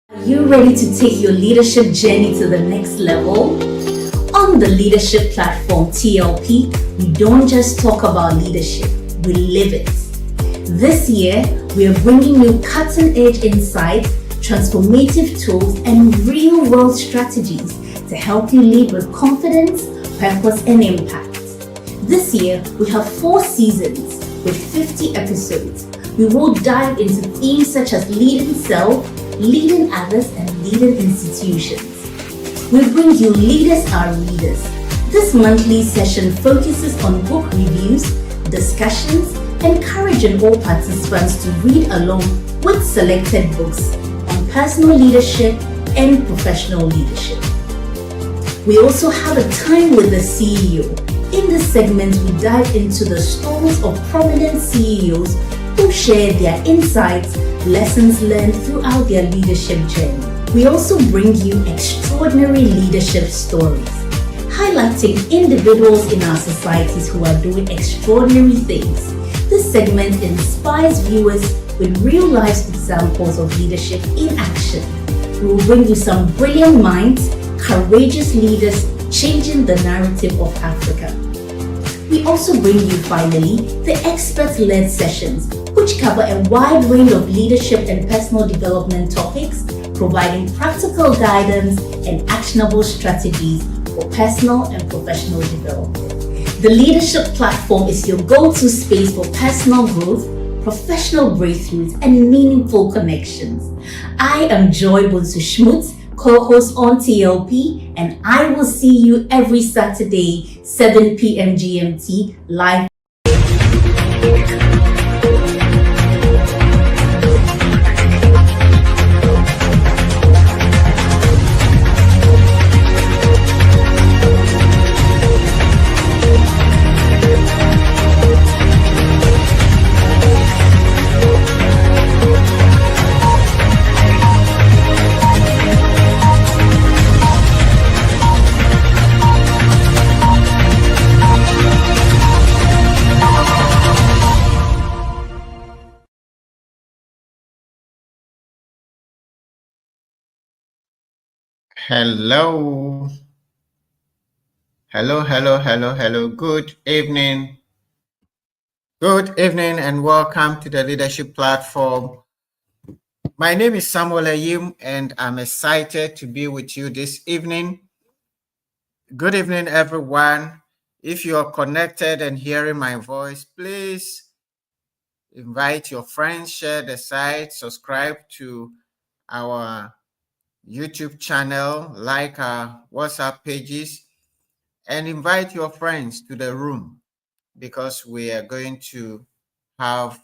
Are you ready to take your leadership journey to the next level? On the leadership platform TLP, we don't just talk about leadership, we live it. This year, we are bringing you cutting-edge insights, transformative tools, and real-world strategies to help you lead with confidence, purpose, and impact. This year, we have 4 seasons with 50 episodes. We will dive into themes such as leading self, leading others, and leading institutions. We bring you Leaders Are Readers. This monthly session focuses on book reviews, discussions, encouraging all participants to read along with selected books on personal leadership and professional leadership. We also have a time with the CEO. In this segment, we dive into the stories of prominent CEOs who share their insights, lessons learned throughout their leadership journey. We also bring you extraordinary leadership stories, highlighting individuals in our societies who are doing extraordinary things. This segment inspires viewers with real-life examples of leadership in action. We will bring you some brilliant minds, courageous leaders changing the narrative of Africa. We also bring you, finally, the expert-led sessions, which cover a wide range of leadership and personal development topics, providing practical guidance and actionable strategies for personal and professional development. The leadership platform is your go-to space for personal growth, professional breakthroughs, and meaningful connections. I am Joy Bunsu-Schmutz, co-host on TLP, and I will see you every Saturday, 7 PM GMT, live. Hello. Hello. Good evening. Good evening and welcome to the Leadership Platform. My name is Samuel Ayim and I'm excited to be with you this evening. Good evening, everyone. If you are connected and hearing my voice, please invite your friends, share the site, subscribe to our YouTube channel, like our WhatsApp pages, and invite your friends to the room because we are going to have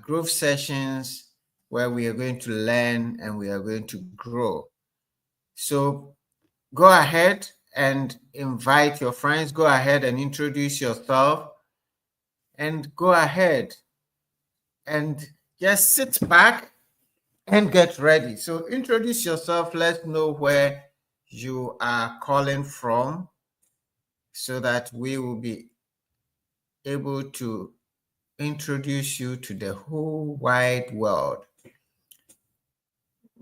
group sessions where we are going to learn and we are going to grow. So go ahead and invite your friends, go ahead and introduce yourself, and go ahead and just sit back and get ready. So introduce yourself, let's know where you are calling from so that we will be able to introduce you to the whole wide world.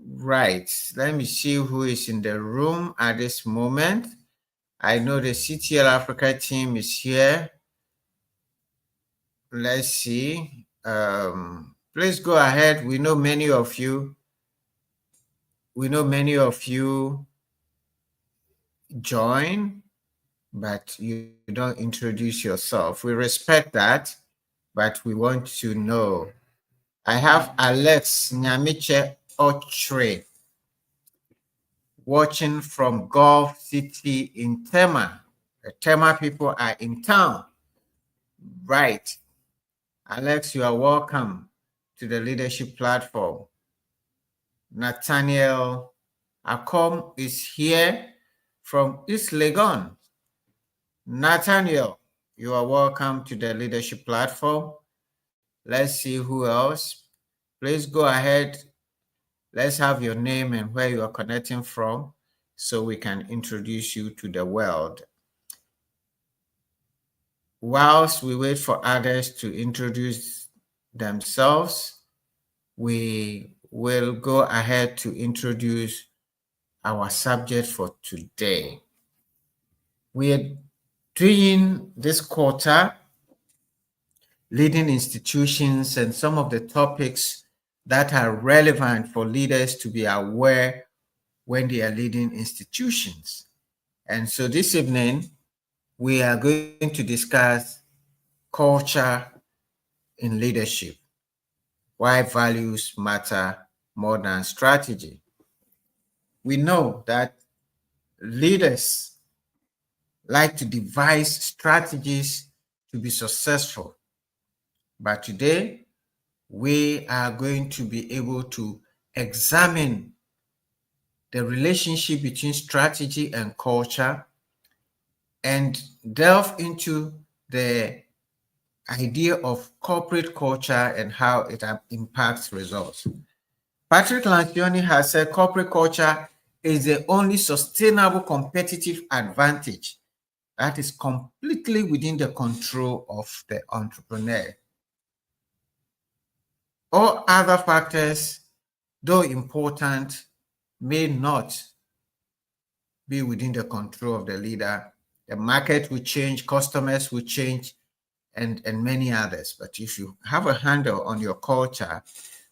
Right, let me see who is in the room at this moment. I know the ICS Africa team is here. Let's see. Please go ahead. We know many of you join, but you don't introduce yourself. We respect that, but we want to know. I have Alex Nyamiche Ochre watching from Gulf City in Tema. The Tema people are in town. Right. Alex, you are welcome to the Leadership Platform. Nathaniel Akom is here from East Legon. Nathaniel, you are welcome to the Leadership Platform. Let's see who else. Please go ahead. Let's have your name and where you are connecting from so we can introduce you to the world. Whilst we wait for others to introduce themselves, we will go ahead to introduce our subject for today. We are doing this quarter leading institutions and some of the topics that are relevant for leaders to be aware when they are leading institutions. And so this evening, we are going to discuss culture in leadership, why values matter more than strategy. We know that leaders like to devise strategies to be successful. But today, we are going to be able to examine the relationship between strategy and culture and delve into the idea of corporate culture and how it impacts results. Patrick Lencioni has said corporate culture is the only sustainable competitive advantage that is completely within the control of the entrepreneur. All other factors, though important, may not be within the control of the leader. The market will change, customers will change, and many others. But if you have a handle on your culture,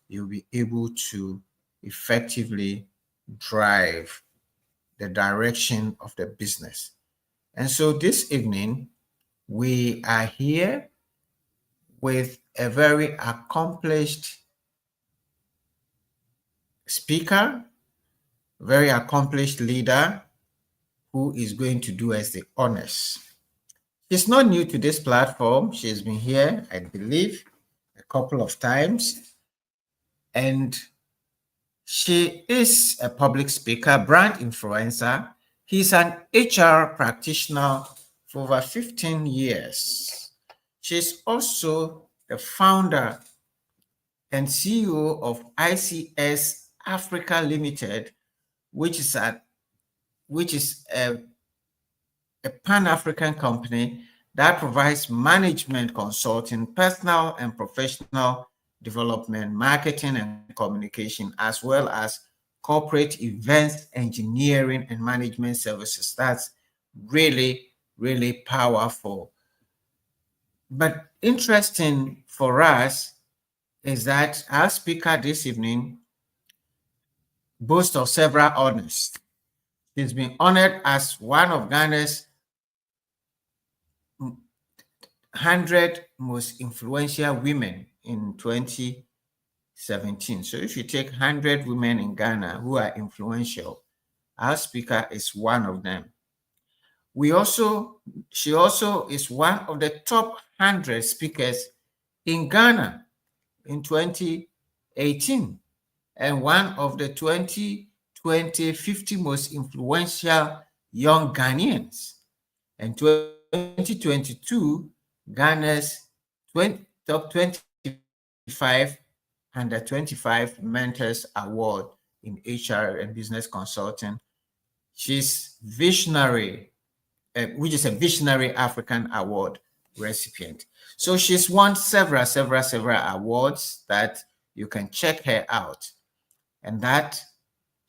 you'll be able to effectively drive the direction of the business. And so this evening, we are here with a very accomplished speaker, very accomplished leader who is going to do us the honors. She's not new to this platform. She's been here, I believe, a couple of times. And she is a public speaker, brand influencer. He's an HR practitioner for over 15 years. She's also the founder and CEO of ICS Africa Limited, which is a Pan-African company that provides management consulting, personal and professional development, marketing and communication, as well as corporate events, engineering and management services. That's really, really powerful. But interesting for us is that our speaker this evening boasts of several honors. She's been honored as one of Ghana's 100 most influential women in 2017. So if you take 100 women in Ghana who are influential, our speaker is one of them. She also is one of the top 100 speakers in Ghana in 2018 and one of the 2020 50 most influential young Ghanaians. And 2022, Ghana's top 25 under 25 Mentors Award in HR and business consulting. She's visionary, which is a Visionary African Award recipient. So she's won several awards that you can check her out. And that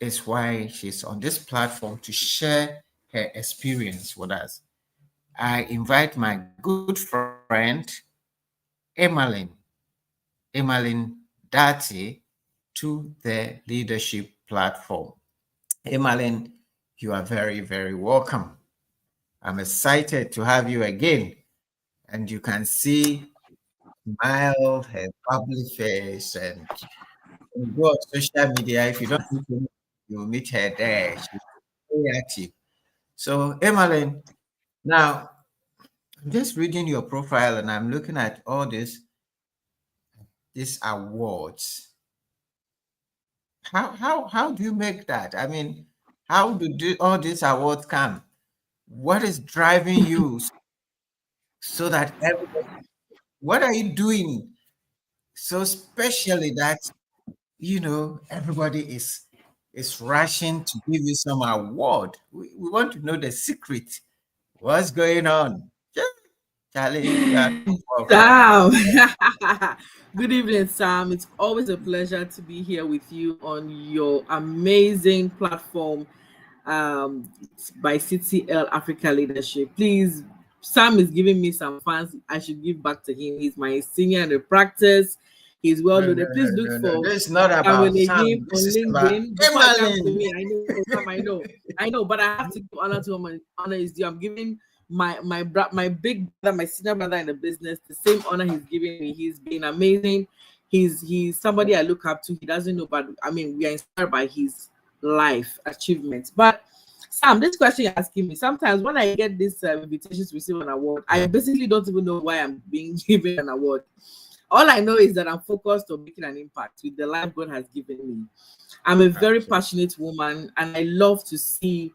is why she's on this platform to share her experience with us. I invite my good friend, Emmaline Datey, to the leadership platform. Emmaline, you are very, very welcome. I'm excited to have you again. And you can see smile, her bubbly face, and you go on social media. If you don't meet her, you'll meet her there. She's very active. So, Emmaline, now I'm just reading your profile and I'm looking at all these awards. How do you make that? I mean, how do all these awards come? What is driving you so that what are you doing so specially that everybody is rushing to give you some award? We want to know the secret. What's going on? Charlie, you are welcome. Sam. Good evening, Sam. It's always a pleasure to be here with you on your amazing platform by CTL Africa Leadership. Please, Sam is giving me some fans. I should give back to him. He's my senior in the practice. He's well No, no, loaded. Please no, look no, no. for This is not Samuel about Ayim Sam. This on is about LinkedIn. Before it comes to Emmaline. me, I know, Sam, I know, but I have to give honor to him. Honor is due. I'm giving my big brother, my senior brother in the business, the same honor he's giving me. He's been amazing. He's somebody I look up to. He doesn't know, but I mean, we are inspired by his life achievements. But Sam, this question you're asking me, sometimes when I get these invitations to receive an award, I basically don't even know why I'm being given an award. All I know is that I'm focused on making an impact with the life God has given me. I'm a very passionate woman, and I love to see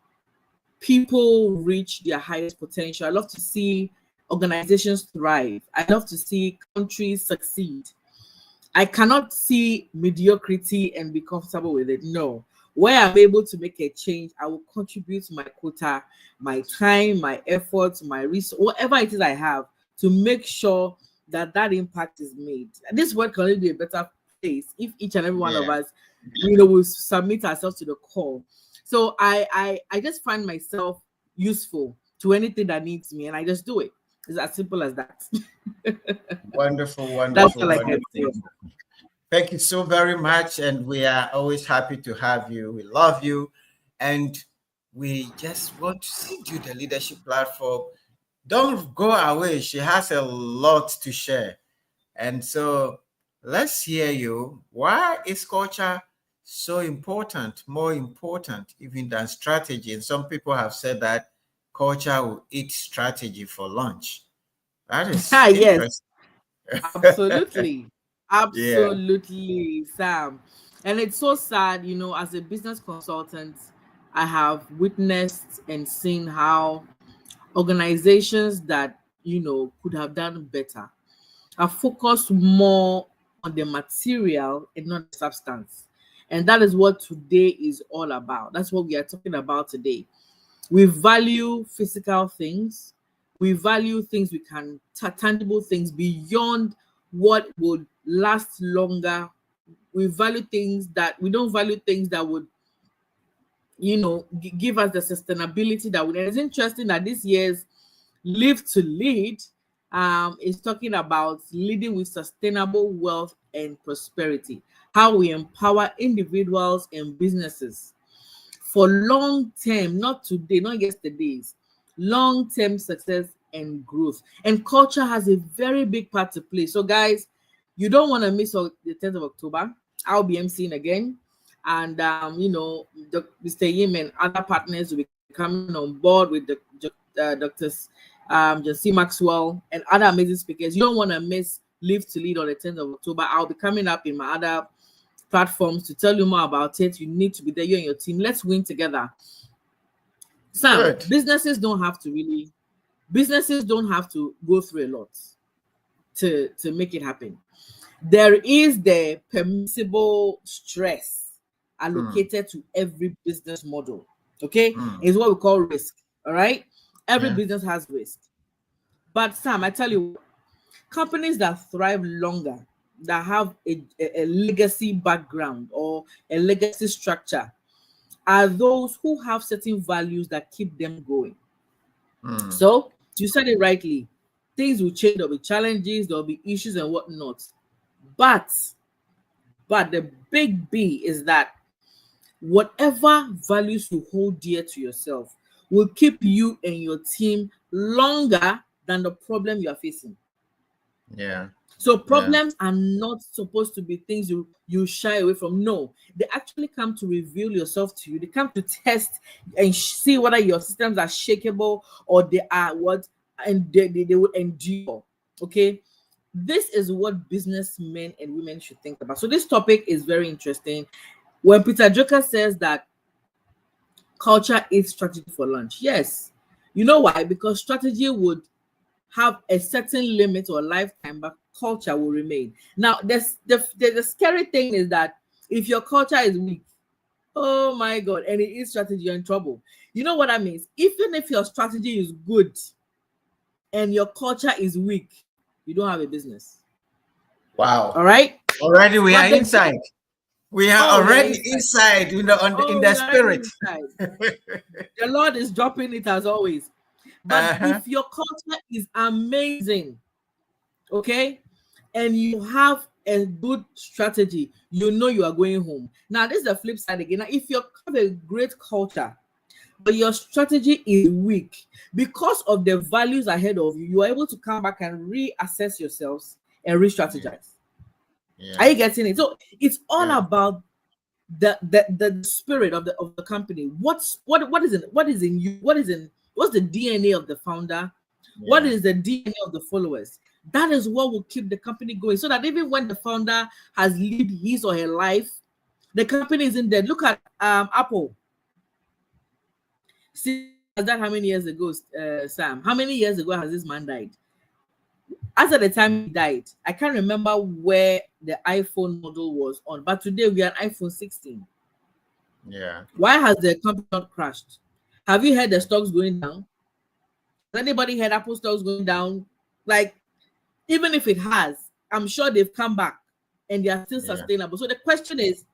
people reach their highest potential. I love to see organizations thrive. I love to see countries succeed. I cannot see mediocrity and be comfortable with it. No. Where I'm able to make a change, I will contribute my quota, my time, my efforts, my resource, whatever it is I have to make sure that that impact is made. This world can only be a better place if each and every one of us, will submit ourselves to the call. So I just find myself useful to anything that needs me, and I just do it. It's as simple as that. Wonderful, That's wonderful, all I can wonderful. say. Thank you so very much. And we are always happy to have you. We love you. And we just want to send you the leadership platform. Don't go away. She has a lot to share. And so let's hear you. Why is culture so important, more important even than strategy? And some people have said that culture will eat strategy for lunch. That is Yes, interesting. absolutely. Yeah. Absolutely, Sam. And it's so sad, as a business consultant, I have witnessed and seen how organizations that, could have done better are focused more on the material and not the substance. And that is what today is all about. That's what we are talking about today. We value physical things. We value things we can, tangible things beyond what would last longer. We value things that we don't value things that would, give us the sustainability that would. And it's interesting that this year's Live to Lead is talking about leading with sustainable wealth and prosperity, how we empower individuals and businesses for long-term, not today, not yesterday's, long-term success and growth. And culture has a very big part to play. So guys, you don't want to miss the 10th of October. I'll be emceeing again. And, Mr. Ayim and other partners will be coming on board with the Drs. John Maxwell and other amazing speakers. You don't want to miss Live to Lead on the 10th of October. I'll be coming up in my other platforms to tell you more about it. You need to be there, you and your team. Let's win together. Sam, Good. businesses don't have to go through a lot to make it happen. There is the permissible stress allocated to every business model. Okay, it's what we call risk. All right, every business has risk. But Sam, I tell you, companies that thrive longer, that have a legacy background or a legacy structure, are those who have certain values that keep them going. So you said it rightly. Things will change. There'll be challenges. There'll be issues and whatnot. But the big B is that whatever values you hold dear to yourself will keep you and your team longer than the problem you are facing. Yeah. So problems are not supposed to be things you shy away from. No, they actually come to reveal yourself to you. They come to test and see whether your systems are shakeable or they are what, and they will endure. Okay, this is what businessmen and women should think about. So this topic is very interesting. When Peter Drucker says that culture is strategy for lunch, yes, you know why? Because strategy would have a certain limit or lifetime, but culture will remain. Now, the scary thing is that if your culture is weak, oh my God, and it is strategy, you're in trouble. You know what that means? Even if your strategy is good, and your culture is weak, you don't have a business. Wow. All right. Already we are inside. We are already inside in the spirit. The Lord is dropping it as always. But if your culture is amazing, okay, and you have a good strategy, you know you are going home. Now, this is the flip side again. Now, if you have a great culture, but your strategy is weak, because of the values ahead of you, you are able to come back and reassess yourselves and re-strategize. Yeah. Are you getting it? So it's all about the spirit of the company. What's in you? What's the DNA of the founder? Yeah. What is the DNA of the followers? That is what will keep the company going, so that even when the founder has lived his or her life, the company isn't dead. Look at Apple. See that how many years ago, Sam? How many years ago has this man died? As at the time he died, I can't remember where the iPhone model was on, but today we are iPhone 16. Yeah. Why has the company not crashed? Have you heard the stocks going down? Has anybody heard Apple stocks going down? Like, even if it has, I'm sure they've come back and they are still sustainable. So the question is,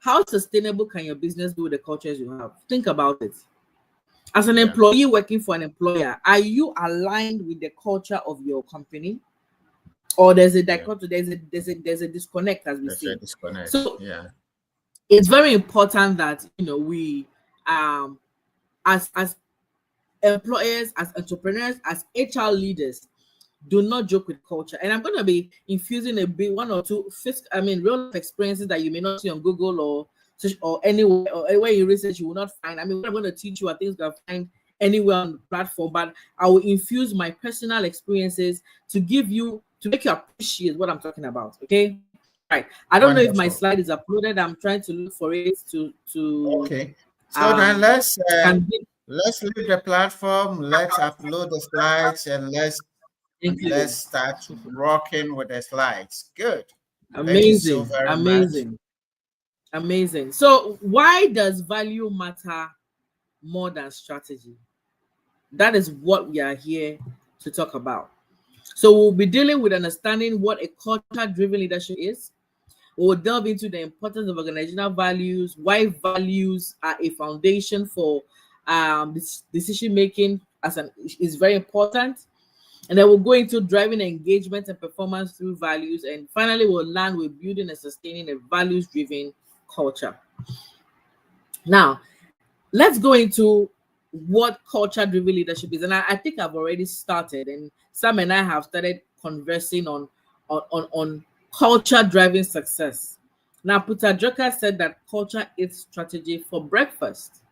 how sustainable can your business be with the cultures you have? Think about it. As an employee working for an employer, are you aligned with the culture of your company, or there's a dichotomy? There's a disconnect, as we say. So it's very important that we as employers, as entrepreneurs, as HR leaders, do not joke with culture. And I'm going to be infusing a bit, one or two real life experiences that you may not see on Google or anywhere, or anywhere you research, you will not find. What I'm going to teach you are things you can find anywhere on the platform, but I will infuse my personal experiences to make you appreciate what I'm talking about. Okay. Right. I don't know if my slide is uploaded. I'm trying to look for it to okay. So then let's leave the platform. Let's upload the slides and let's start rocking with the slides. Good. Amazing. Amazing. So why does value matter more than strategy? That is what we are here to talk about. So we'll be dealing with understanding what a culture-driven leadership is. We'll delve into the importance of organizational values, why values are a foundation for decision-making is very important. And then we'll go into driving engagement and performance through values. And finally, we'll land with building and sustaining a values-driven culture. Now, let's go into what culture-driven leadership is. And I think I've already started, and Sam and I have started conversing on culture-driving success. Now, Peter Drucker said that culture is strategy for breakfast.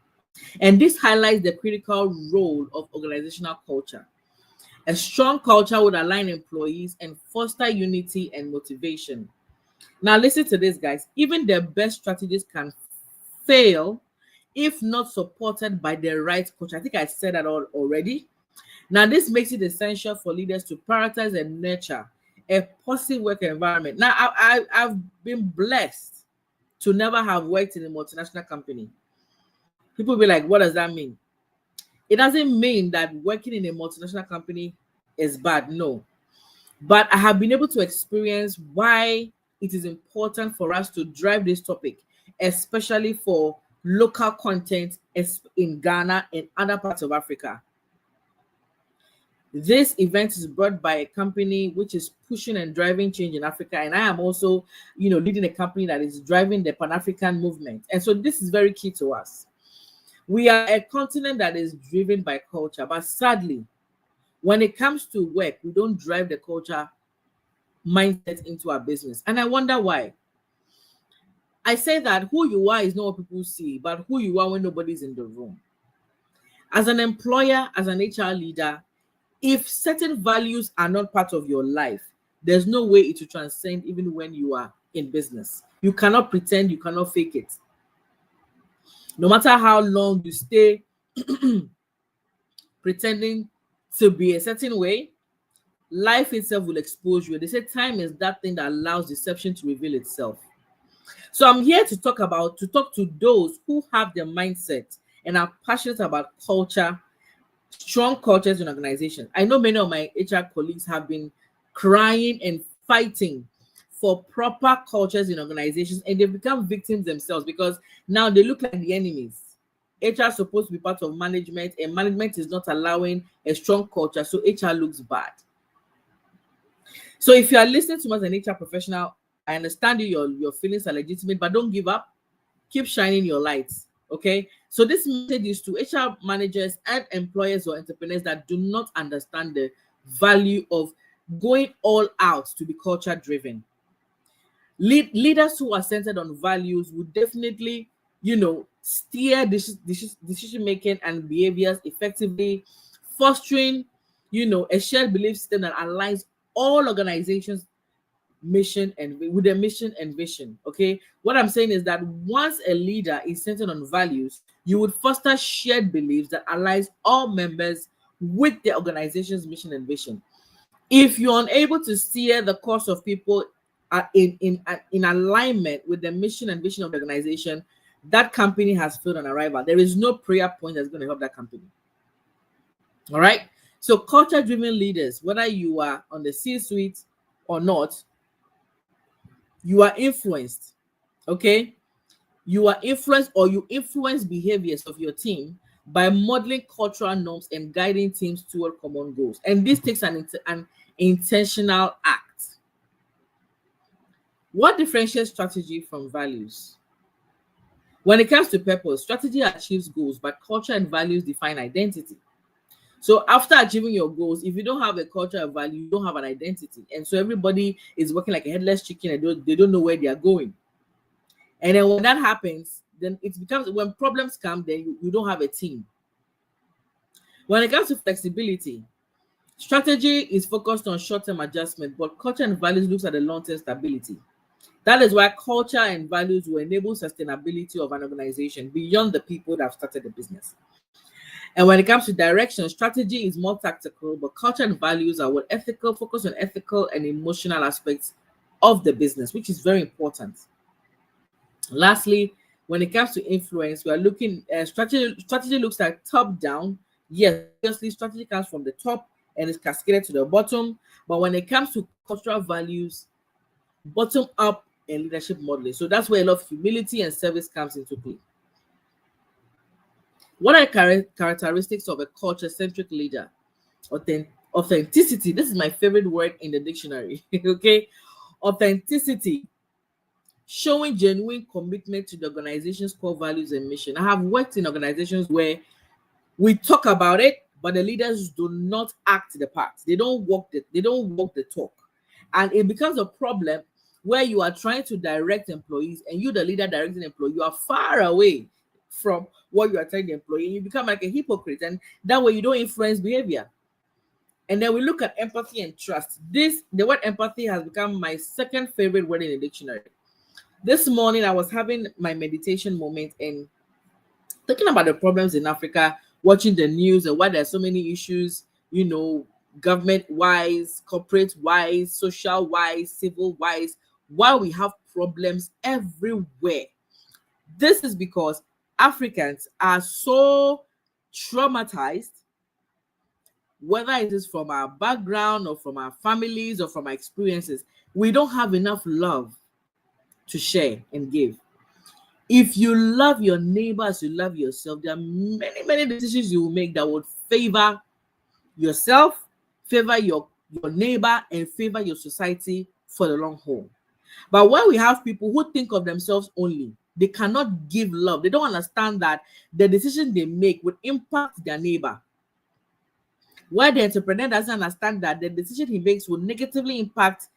And this highlights the critical role of organizational culture. A strong culture would align employees and foster unity and motivation. Now, listen to this, guys. Even the best strategies can fail if not supported by the right culture. I think I said that already. Now, this makes it essential for leaders to prioritize and nurture a positive work environment. Now, I've been blessed to never have worked in a multinational company. People be like, what does that mean? It doesn't mean that working in a multinational company is bad, no. But I have been able to experience why it is important for us to drive this topic, especially for local content in Ghana and other parts of Africa. This event is brought by a company which is pushing and driving change in Africa. And I am also, leading a company that is driving the Pan-African movement. And so this is very key to us. We are a continent that is driven by culture, but sadly, when it comes to work, we don't drive the culture mindset into our business. And I wonder why. I say that who you are is not what people see, but who you are when nobody's in the room. As an employer, as an HR leader, if certain values are not part of your life, there's no way it will transcend even when you are in business. You cannot pretend, you cannot fake it. No matter how long you stay pretending to be a certain way, life itself will expose you. They say time is that thing that allows deception to reveal itself. So I'm here to talk to those who have their mindset and are passionate about culture strong cultures in organizations. I know many of my HR colleagues have been crying and fighting for proper cultures in organizations, and they've become victims themselves because now they look like the enemies. HR is supposed to be part of management, and management is not allowing a strong culture, so HR looks bad. So if you are listening to me as an HR professional, I understand your feelings are legitimate, but don't give up. Keep shining your lights, okay? So this message is to HR managers and employers or entrepreneurs that do not understand the value of going all out to be culture driven. Leaders who are centered on values would definitely, steer decision making and behaviors effectively, fostering, a shared belief system that aligns all organizations' mission and with their mission and vision. Okay, what I'm saying is that once a leader is centered on values, you would foster shared beliefs that aligns all members with the organization's mission and vision. If you're unable to steer the course of people in alignment with the mission and vision of the organization, that company has failed on arrival. There is no prayer point that's going to help that company. All right. So culture-driven leaders, whether you are on the C-suite or not, you are influenced. Okay. You are influenced, or you influence behaviors of your team by modeling cultural norms and guiding teams toward common goals. And this takes an intentional act. What differentiates strategy from values? When it comes to purpose, strategy achieves goals, but culture and values define identity. So after achieving your goals, if you don't have a culture of value, you don't have an identity. And so everybody is working like a headless chicken and they don't know where they are going. And then when that happens, then it becomes, when problems come, then you don't have a team. When it comes to flexibility, strategy is focused on short-term adjustment, but culture and values looks at the long-term stability. That is why culture and values will enable sustainability of an organization beyond the people that have started the business. And when it comes to direction, strategy is more tactical, but culture and values are focus on ethical and emotional aspects of the business, which is very important. Lastly, when it comes to influence, we are looking at strategy looks like top down. Yes, obviously strategy comes from the top and is cascaded to the bottom. But when it comes to cultural values, bottom up and leadership modeling. So that's where a lot of humility and service comes into play. What are characteristics of a culture-centric leader? Authenticity. This is my favorite word in the dictionary. Okay, authenticity. Showing genuine commitment to the organization's core values and mission. I have worked in organizations where we talk about it, but the leaders do not act the part. They don't walk the talk. And it becomes a problem where you are trying to direct employees and you, the leader directing employee, you are far away from what you are telling the employee. You become like a hypocrite, and that way you don't influence behavior. And then we look at empathy and trust. The word empathy has become my second favorite word in the dictionary. This morning I was having my meditation moment and thinking about the problems in Africa, watching the news and why there are so many issues, government-wise, corporate-wise, social-wise, civil-wise, why we have problems everywhere. This is because Africans are so traumatized, whether it is from our background or from our families or from our experiences. We don't have enough love to share and give. If you love your neighbor as you love yourself, there are many, many decisions you will make that would favor yourself, favor your neighbor, and favor your society for the long haul. But when we have people who think of themselves only, they cannot give love. They don't understand that the decision they make would impact their neighbor. Where the entrepreneur doesn't understand that the decision he makes will negatively impact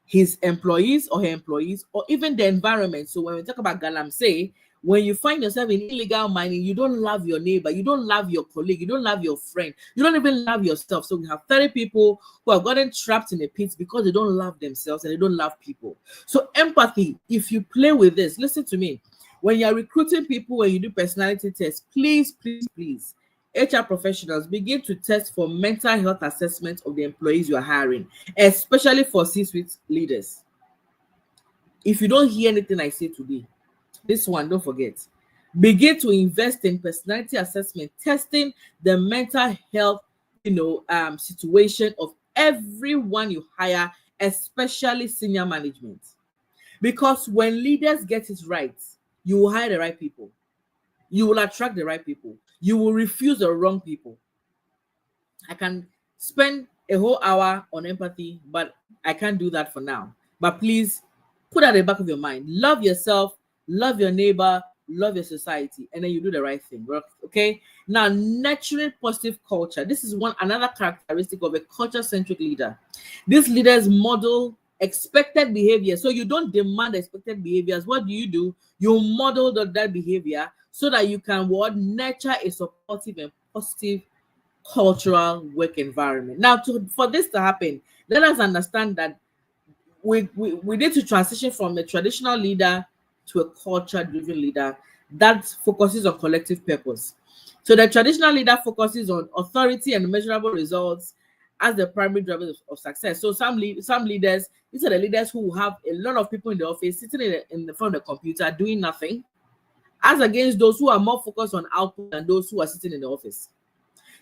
his employees or her employees or even the environment. So when we talk about galamsey, when you find yourself in illegal mining, you don't love your neighbor, you don't love your colleague, you don't love your friend, you don't even love yourself. So we have 30 people who have gotten trapped in a pit because they don't love themselves and they don't love people. So empathy, if you play with this, listen to me. When you're recruiting people, when you do personality tests, please, HR professionals, begin to test for mental health assessment of the employees you are hiring, especially for C-suite leaders. If you don't hear anything I say today, this one, don't forget. Begin to invest in personality assessment, testing the mental health, situation of everyone you hire, especially senior management. Because when leaders get it right, you will hire the right people. You will attract the right people. You will refuse the wrong people. I can spend a whole hour on empathy, but I can't do that for now. But please put at the back of your mind, love yourself, love your neighbor, love your society, and then you do the right thing. Okay. Now, nurturing positive culture. This is another characteristic of a culture-centric leader. These leaders model expected behavior. So you don't demand expected behaviors. What do? You model that behavior so that you can nurture a supportive and positive cultural work environment. Now, for this to happen, let us understand that we need to transition from a traditional leader to a culture-driven leader that focuses on collective purpose. So the traditional leader focuses on authority and measurable results as the primary drivers of success. So some leaders, these are the leaders who have a lot of people in the office sitting in the front of the computer doing nothing, as against those who are more focused on output than those who are sitting in the office.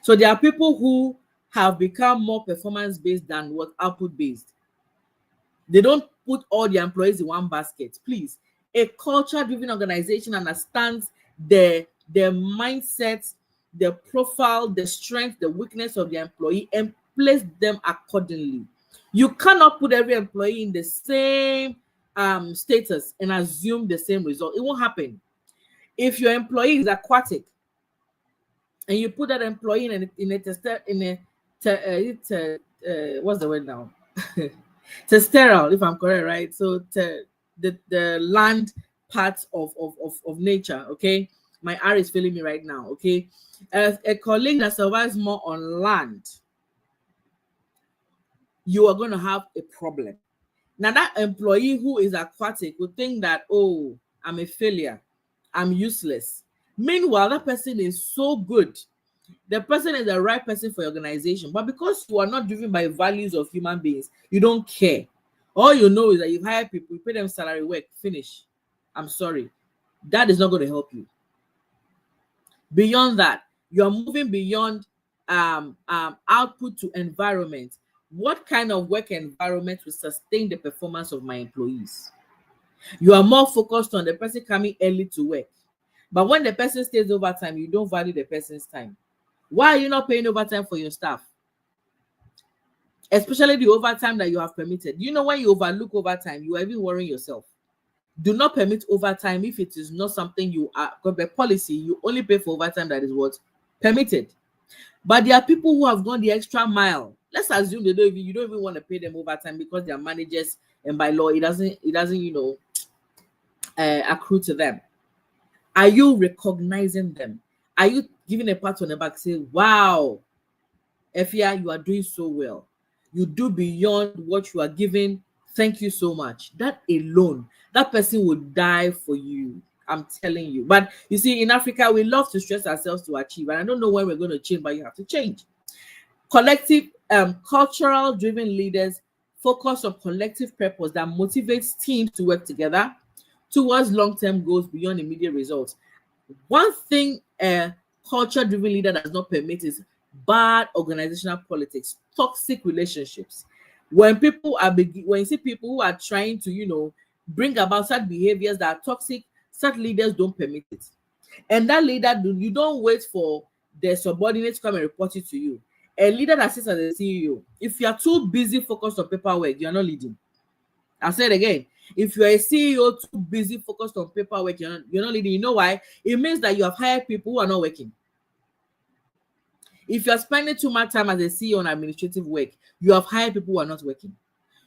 So there are people who have become more performance-based than output-based. They don't put all the employees in one basket. Please, a culture-driven organization understands the mindset, the profile, the strength, the weakness of the employee, and place them accordingly. You cannot put every employee in the same status and assume the same result. It won't happen. If your employee is aquatic and you put that employee what's the word now? Sterile, if I'm correct, right? So the land parts of nature, okay? My R is failing me right now, okay? As a colleague that survives more on land, you are going to have a problem. Now, that employee who is aquatic will think that, oh, I'm a failure, I'm useless. Meanwhile, that person is so good. The person is the right person for your organization, but because you are not driven by values of human beings, you don't care. All you know is that you hire people, you pay them salary, work, finish. I'm sorry. That is not going to help you. Beyond that, you are moving beyond output to environment. What kind of work environment will sustain the performance of my employees? You are more focused on the person coming early to work. But when the person stays overtime, you don't value the person's time. Why are you not paying overtime for your staff? Especially the overtime that you have permitted. You know, when you overlook overtime, you are even worrying yourself. Do not permit overtime if it is not something you are got by policy. You only pay for overtime that is what permitted. But there are people who have gone the extra mile. Let's assume you don't even want to pay them overtime because they are managers, and by law it doesn't accrue to them. Are you recognizing them? Are you giving a pat on the back, say, wow, Efia, you are doing so well. You do beyond what you are given. Thank you so much. That alone, that person would die for you. I'm telling you. But you see, in Africa, we love to stress ourselves to achieve. And I don't know when we're going to change, but you have to change. Collective, cultural driven leaders focus on collective purpose that motivates teams to work together towards long-term goals beyond immediate results. One thing a culture-driven leader does not permit is bad organizational politics, toxic relationships. When you see people who are trying to, bring about such behaviors that are toxic, such leaders don't permit it. And that leader, you don't wait for the subordinates to come and report it to you. A leader that sits as a CEO, if you are too busy focused on paperwork, you are not leading. I'll say it again. If you're a CEO too busy focused on paperwork, you're not leading. You know why? It means that you have hired people who are not working. If you're spending too much time as a CEO on administrative work, you have hired people who are not working.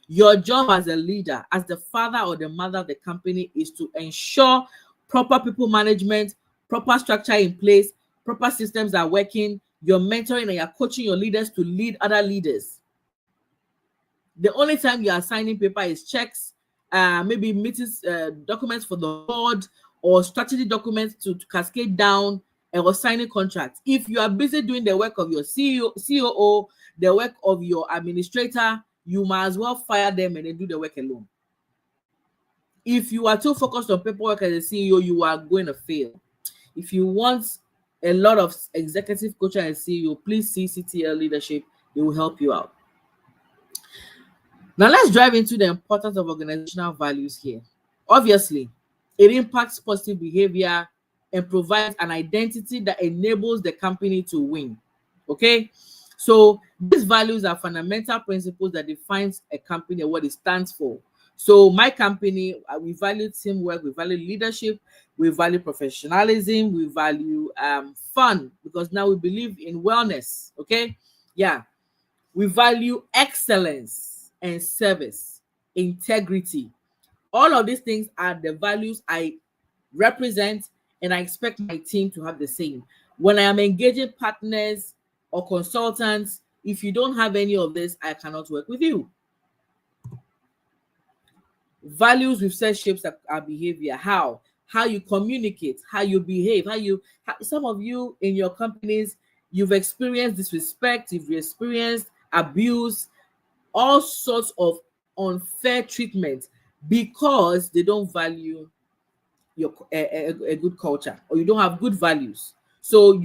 Your job as a leader, as the father or the mother of the company, is to ensure proper people management, proper structure in place, proper systems are working. You're mentoring and you're coaching your leaders to lead other leaders. The only time you are signing paper is checks, maybe meetings, documents for the board, or strategy documents to cascade down, or signing contracts. If you are busy doing the work of your COO, the work of your administrator, you might as well fire them and then do the work alone. If you are too focused on paperwork as a CEO, you are going to fail. If you want a lot of executive coaching and CEO, please see CTL Leadership. It will help you out. Now let's dive into the importance of organizational values here. Obviously, it impacts positive behavior and provides an identity that enables the company to win. Okay, so these values are fundamental principles that defines a company and what it stands for. So my company, we value teamwork, we value leadership, we value professionalism, we value fun, because now we believe in wellness. Okay, yeah, we value excellence and service, integrity. All of these things are the values I represent, and I expect my team to have the same. When I am engaging partners or consultants, if you don't have any of this, I cannot work with you. Values, we've said, shapes our behavior. How you communicate, how you behave, some of you in your companies, you've experienced disrespect, you've experienced abuse, all sorts of unfair treatment because they don't value your a good culture, or you don't have good values. So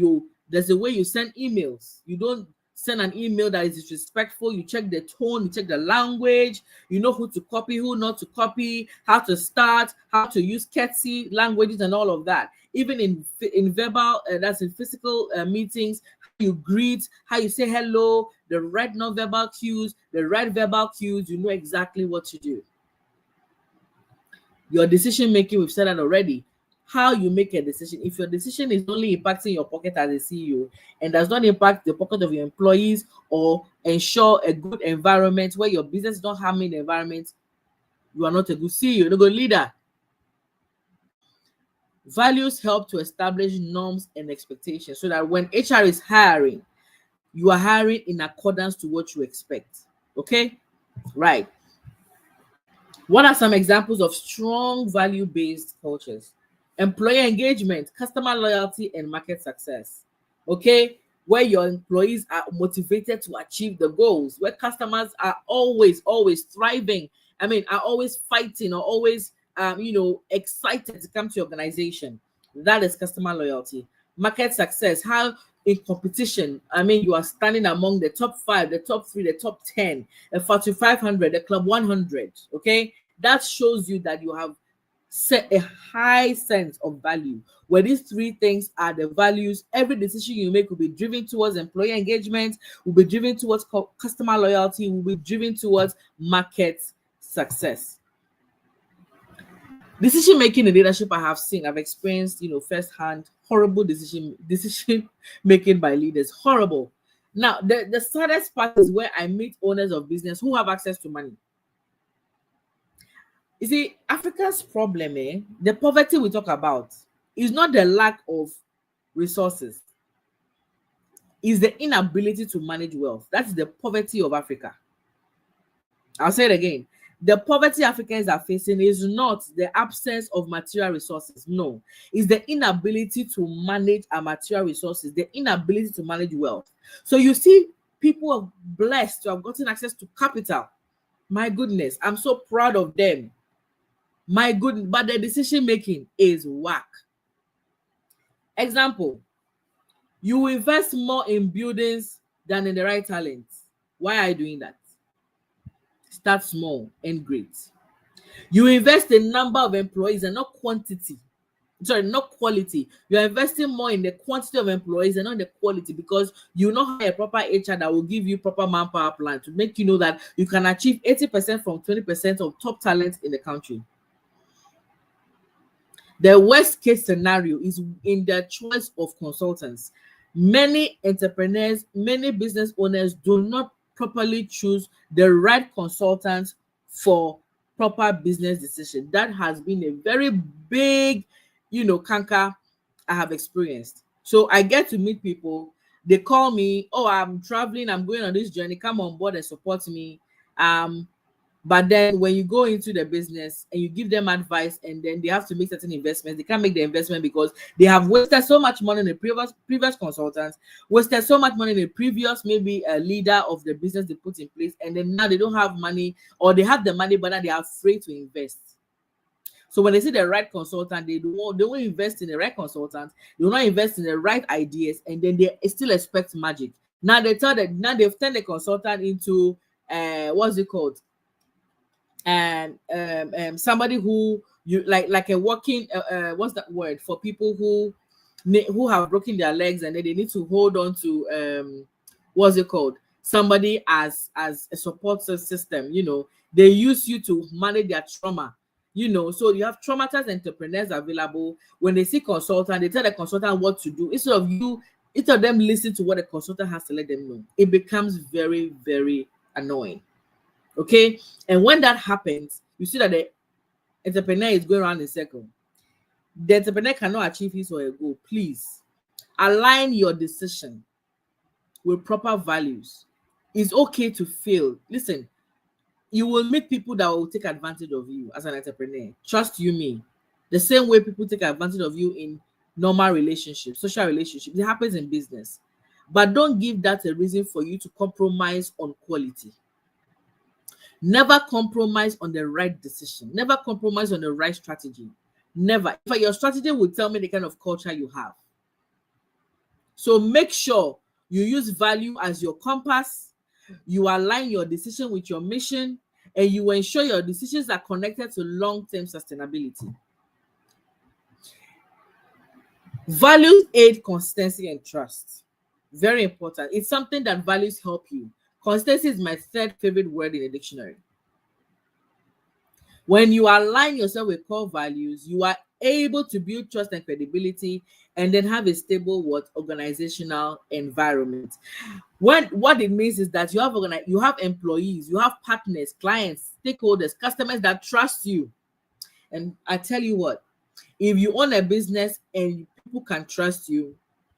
there's a way you send emails. You don't send an email that is disrespectful. You check the tone, you check the language, you know who to copy, who not to copy, how to start, how to use curtsy languages and all of that. Even in verbal, that's in physical meetings, how you greet, how you say hello, the right non-verbal cues, the right verbal cues, you know exactly what to do. Your decision making, we've said that already. How you make a decision. If your decision is only impacting your pocket as a CEO and does not impact the pocket of your employees or ensure a good environment where your business is not harming the environment, you are not a good CEO, you're not a good leader. Values help to establish norms and expectations so that when HR is hiring, you are hiring in accordance to what you expect. Okay? Right. What are some examples of strong value-based cultures? Employee engagement, customer loyalty, and market success. Okay, where your employees are motivated to achieve the goals, where customers are always thriving. Are always fighting or always excited to come to your organization. That is customer loyalty. Market success, how in competition, you are standing among the top 5, the top 3, the top 10, the Fortune 500, the Club 100. Okay, that shows you that you have set a high sense of value. Where these 3 things are the values, every decision you make will be driven towards employee engagement, will be driven towards customer loyalty, will be driven towards market success. Decision making in leadership, I've experienced, firsthand, horrible decision making by leaders. Horrible. Now, the saddest part is where I meet owners of business who have access to money. You see, Africa's problem, the poverty we talk about, is not the lack of resources. It's the inability to manage wealth. That's the poverty of Africa. I'll say it again. The poverty Africans are facing is not the absence of material resources. No, it's the inability to manage our material resources, the inability to manage wealth. So you see, people are blessed to have gotten access to capital. My goodness, I'm so proud of them. My goodness, but the decision making is whack. Example, you invest more in buildings than in the right talent. Why are you doing that? Start small and great. You invest in number of employees and not quantity. Sorry, not quality. You're investing more in the quantity of employees and not the quality, because you know how a proper HR that will give you proper manpower plan to make you know that you can achieve 80% from 20% of top talent in the country. The worst case scenario is in the choice of consultants. Many entrepreneurs, many business owners do not properly choose the right consultants for proper business decision. That has been a very big, canker I have experienced. So I get to meet people. They call me, oh, I'm traveling, I'm going on this journey, come on board and support me. But then when you go into the business and you give them advice and then they have to make certain investments, they can't make the investment because they have wasted so much money in the previous consultants, wasted so much money in the previous, maybe a leader of the business they put in place, and then now they don't have money, or they have the money but now they are afraid to invest. So when they see the right consultant, they won't invest in the right consultant. They will not invest in the right ideas, and then they still expect magic. Now they've turned the consultant into what's it called? And somebody who you like a working what's that word for people who have broken their legs and then they need to hold on to what's it called? Somebody as a support system. They use you to manage their trauma. So you have traumatized entrepreneurs available. When they see consultant, they tell the consultant what to do instead of them listen to what the consultant has to let them know. It becomes very, very annoying. Okay, and when that happens, you see that the entrepreneur is going around in circle. The entrepreneur cannot achieve his or her goal. Please align your decision with proper values. It's okay to fail. Listen, you will meet people that will take advantage of you as an entrepreneur. Trust you me. The same way people take advantage of you in normal relationships, social relationships, it happens in business. But don't give that a reason for you to compromise on quality. Never compromise on the right decision. Never compromise on the right strategy. Never. If your strategy will tell me the kind of culture you have. So make sure you use value as your compass. You align your decision with your mission, and you ensure your decisions are connected to long-term sustainability. Values aid consistency and trust. Very important. It's something that values help you. Consistency is my third favorite word in the dictionary. When you align yourself with core values, you are able to build trust and credibility and then have a stable organizational environment. What it means is that you have employees, you have partners, clients, stakeholders, customers that trust you. And I tell you what, if you own a business and people can trust you,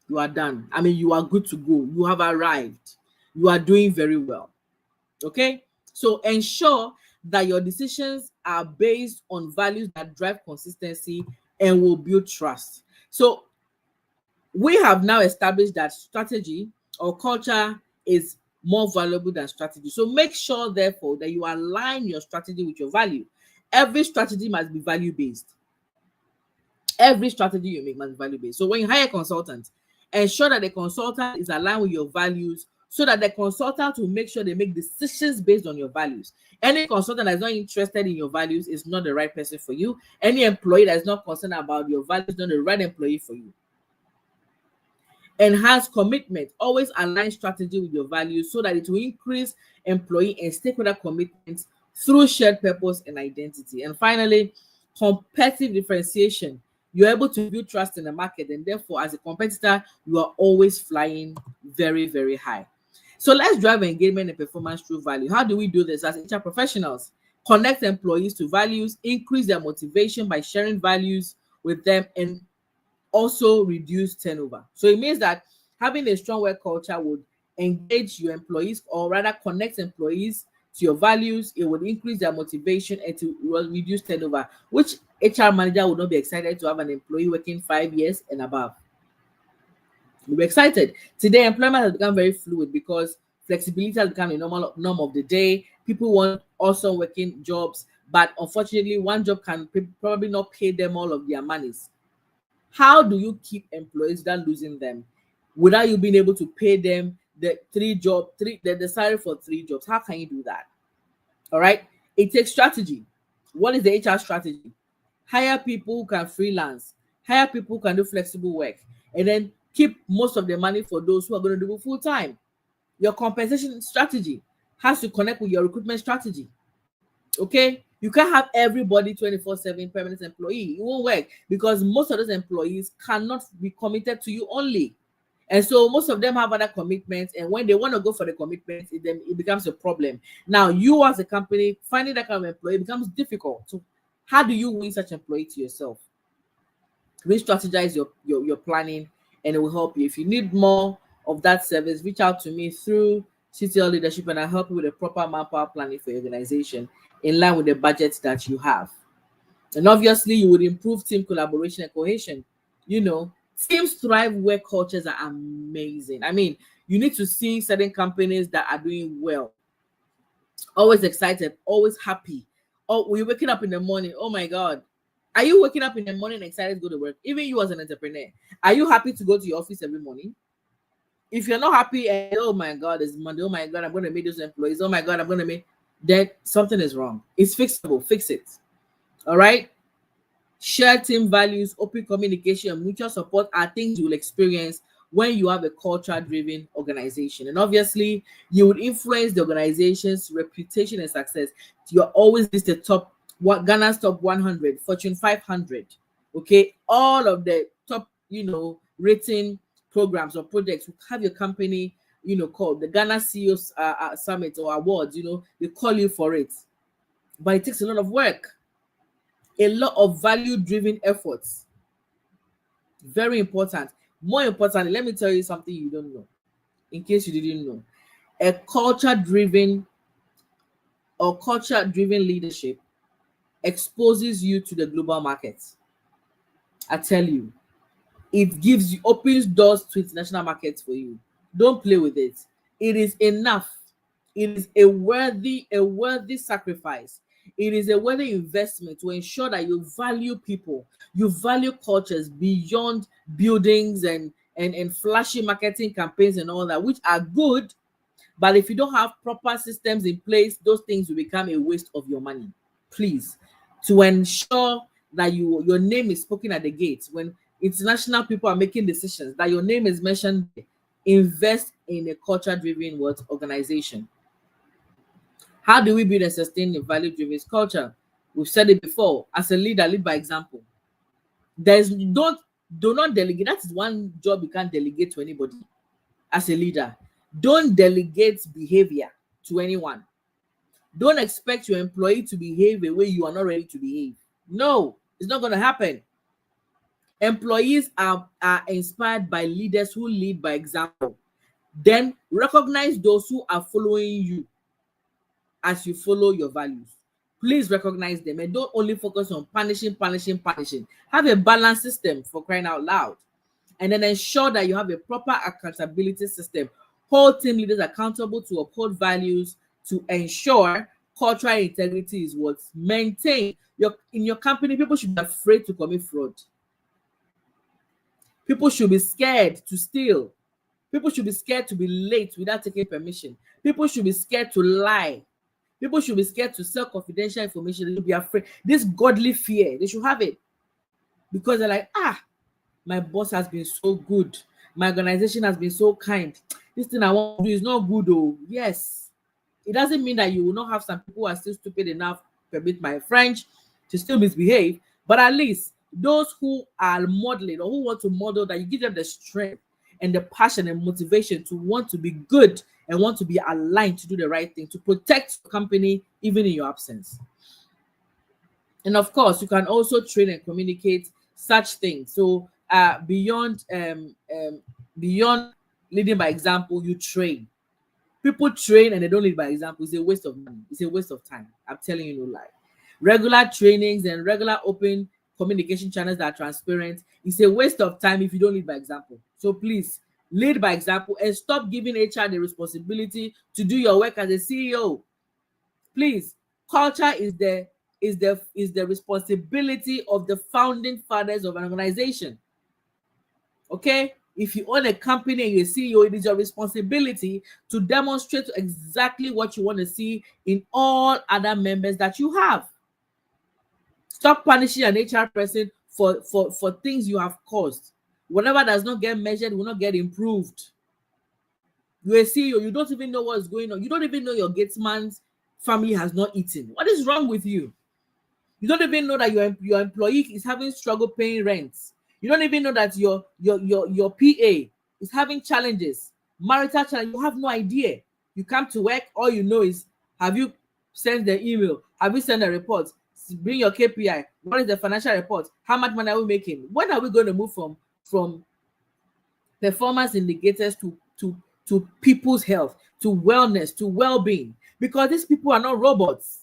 you are done. I mean, you are good to go. You have arrived. You are doing very well. Okay? So ensure that your decisions are based on values that drive consistency and will build trust. So we have now established that strategy or culture is more valuable than strategy. So make sure, therefore, that you align your strategy with your value. Every strategy must be value-based. Every strategy you make must be value-based. So when you hire a consultant, ensure that the consultant is aligned with your values so that the consultant will make sure they make decisions based on your values. Any consultant that is not interested in your values is not the right person for you. Any employee that is not concerned about your values is not the right employee for you. Enhance commitment. Always align strategy with your values so that it will increase employee and stakeholder commitments through shared purpose and identity. And finally, competitive differentiation. You're able to build trust in the market, and therefore, as a competitor, you are always flying very, very high. So let's drive engagement and performance through value. How do we do this as HR professionals? Connect employees to values, increase their motivation by sharing values with them, and also reduce turnover. So it means that having a strong work culture would engage your employees, or rather connect employees to your values. It would increase their motivation and to reduce turnover, which HR manager would not be excited to have an employee working 5 years and above. We're excited. Today, employment has become very fluid because flexibility has become a norm of the day. People want also working jobs, but unfortunately, one job can probably not pay them all of their monies. How do you keep employees without losing them, without you being able to pay them the salary for 3 jobs? How can you do that? All right. It takes strategy. What is the HR strategy? Hire people who can freelance, hire people who can do flexible work, and then keep most of the money for those who are going to do it full time. Your compensation strategy has to connect with your recruitment strategy. Okay, you can't have everybody 24/7 permanent employee. It won't work because most of those employees cannot be committed to you only. And so most of them have other commitments, and when they want to go for the commitments, it becomes a problem. Now, you as a company, finding that kind of employee becomes difficult. So how do you win such employee to yourself? Re-strategize your planning, and it will help you. If you need more of that service, reach out to me through CTL Leadership, and I'll help you with a proper manpower planning for your organization in line with the budget that you have. And obviously, you would improve team collaboration and cohesion. Teams thrive where cultures are amazing. I mean, you need to see certain companies that are doing well. Always excited, always happy. Oh, we're waking up in the morning. Oh my God, Are you waking up in the morning excited to go to work? Even you as an entrepreneur, are you happy to go to your office every morning? If you're not happy, and oh my God, it's Monday, oh my God, I'm going to meet those employees, oh my God, I'm going to meet, then something is wrong. It's fixable, fix it. All right? Shared team values, open communication, and mutual support are things you will experience when you have a culture-driven organization. And obviously, you would influence the organization's reputation and success. You're always listed top, Ghana's top 100, Fortune 500. Okay, all of the top, rating programs or projects will have your company, called the Ghana CEOs Summit or awards. They call you for it, but it takes a lot of work. A lot of value-driven efforts. Very important. More importantly, let me tell you something you don't know, in case you didn't know. A culture-driven leadership exposes you to the global market. I tell you, it opens doors to international markets for you. Don't play with it. It is enough. It is a worthy sacrifice. It is a worthy investment to ensure that you value people, you value cultures beyond buildings and flashy marketing campaigns and all that, which are good, but if you don't have proper systems in place, those things will become a waste of your money. Please, to ensure that your name is spoken at the gates when international people are making decisions, that your name is mentioned, invest in a culture-driven organization. How do we build and sustain a value-driven culture? We've said it before. As a leader, lead by example. Do not delegate. That is one job you can't delegate to anybody. As a leader, don't delegate behavior to anyone. Don't expect your employee to behave the way you are not ready to behave. No, it's not going to happen. Employees are inspired by leaders who lead by example. Then recognize those who are following you as you follow your values. Please recognize them and don't only focus on punishing. Have a balanced system, for crying out loud. And then ensure that you have a proper accountability system. Hold team leaders accountable to uphold values, to ensure cultural integrity is what's maintained. In your company, people should be afraid to commit fraud. People should be scared to steal. People should be scared to be late without taking permission. People should be scared to lie. People should be scared to sell confidential information. They should be afraid. This godly fear, they should have it. Because they're like, my boss has been so good. My organization has been so kind. This thing I want to do is not good, though. Yes. It doesn't mean that you will not have some people who are still stupid enough, permit my French, to still misbehave. But at least those who are modeling or who want to model, that you give them the strength and the passion and motivation to want to be good and want to be aligned to do the right thing, to protect your company even in your absence. And of course, you can also train and communicate such things. So beyond leading by example, you train. People train and they don't lead by example. It's a waste of money. It's a waste of time. I'm telling you no lie. Regular trainings and regular open communication channels that are transparent. It's a waste of time if you don't lead by example. So please lead by example and stop giving HR the responsibility to do your work as a CEO. Please, culture is the responsibility of the founding fathers of an organization. Okay? If you own a company and you're a CEO, it is your responsibility to demonstrate exactly what you want to see in all other members that you have. Stop punishing an HR person for things you have caused. Whatever does not get measured will not get improved. You're a CEO, you don't even know what's going on. You don't even know your gatesman's family has not eaten. What is wrong with you? You don't even know that your employee is having struggle paying rent. You don't even know that your PA is having challenges, marital challenge. You have no idea. You come to work, all you know is, have you sent the email? Have you sent a report? Bring your KPI. What is the financial report? How much money are we making? When are we going to move from performance indicators to people's health, to wellness, to well-being? Because these people are not robots.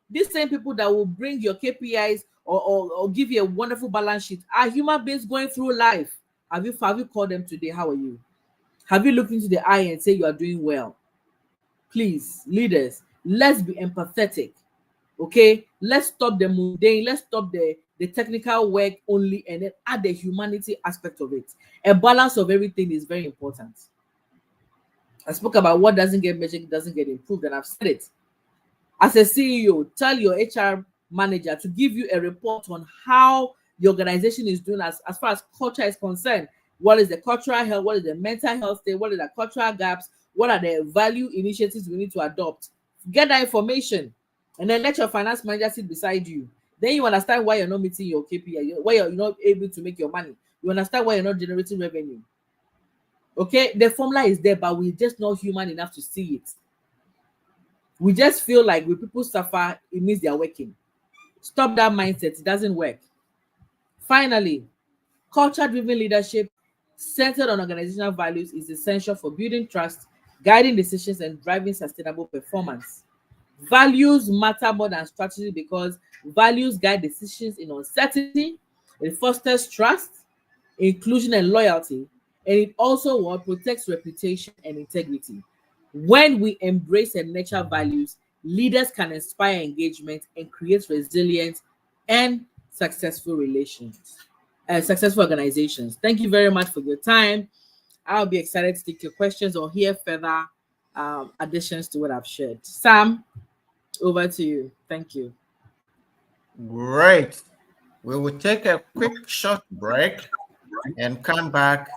These same people that will bring your KPIs or give you a wonderful balance sheet are human beings going through life. Have you called them today? How are you? Have you looked into the eye and say you are doing well? Please, leaders, let's be empathetic. Okay, Let's stop the mundane, let's stop the technical work only, and then add the humanity aspect of it. A balance of everything is very important. I spoke about what doesn't get measured doesn't get improved, and I've said it. As a CEO, tell your HR manager to give you a report on how the organization is doing as far as culture is concerned. What is the cultural health? What is the mental health state? What are the cultural gaps? What are the value initiatives we need to adopt? Get that information, and then let your finance manager sit beside you. Then you understand why you're not meeting your KPI, why you're not able to make your money. You understand why you're not generating revenue. Okay, the formula is there, but we're just not human enough to see it. We just feel like when people suffer, it means they're working. Stop that mindset. It doesn't work. Finally, culture-driven leadership centered on organizational values is essential for building trust, guiding decisions, and driving sustainable performance. Values matter more than strategy because values guide decisions in uncertainty. It fosters trust, inclusion, and loyalty, and it also protects reputation and integrity. When we embrace and nurture values, leaders can inspire engagement and create resilient and successful successful organizations. Thank you very much for your time. I'll be excited to take your questions or hear further additions to what I've shared. Sam, over to you. Thank you. Great. We will take a quick short break and come back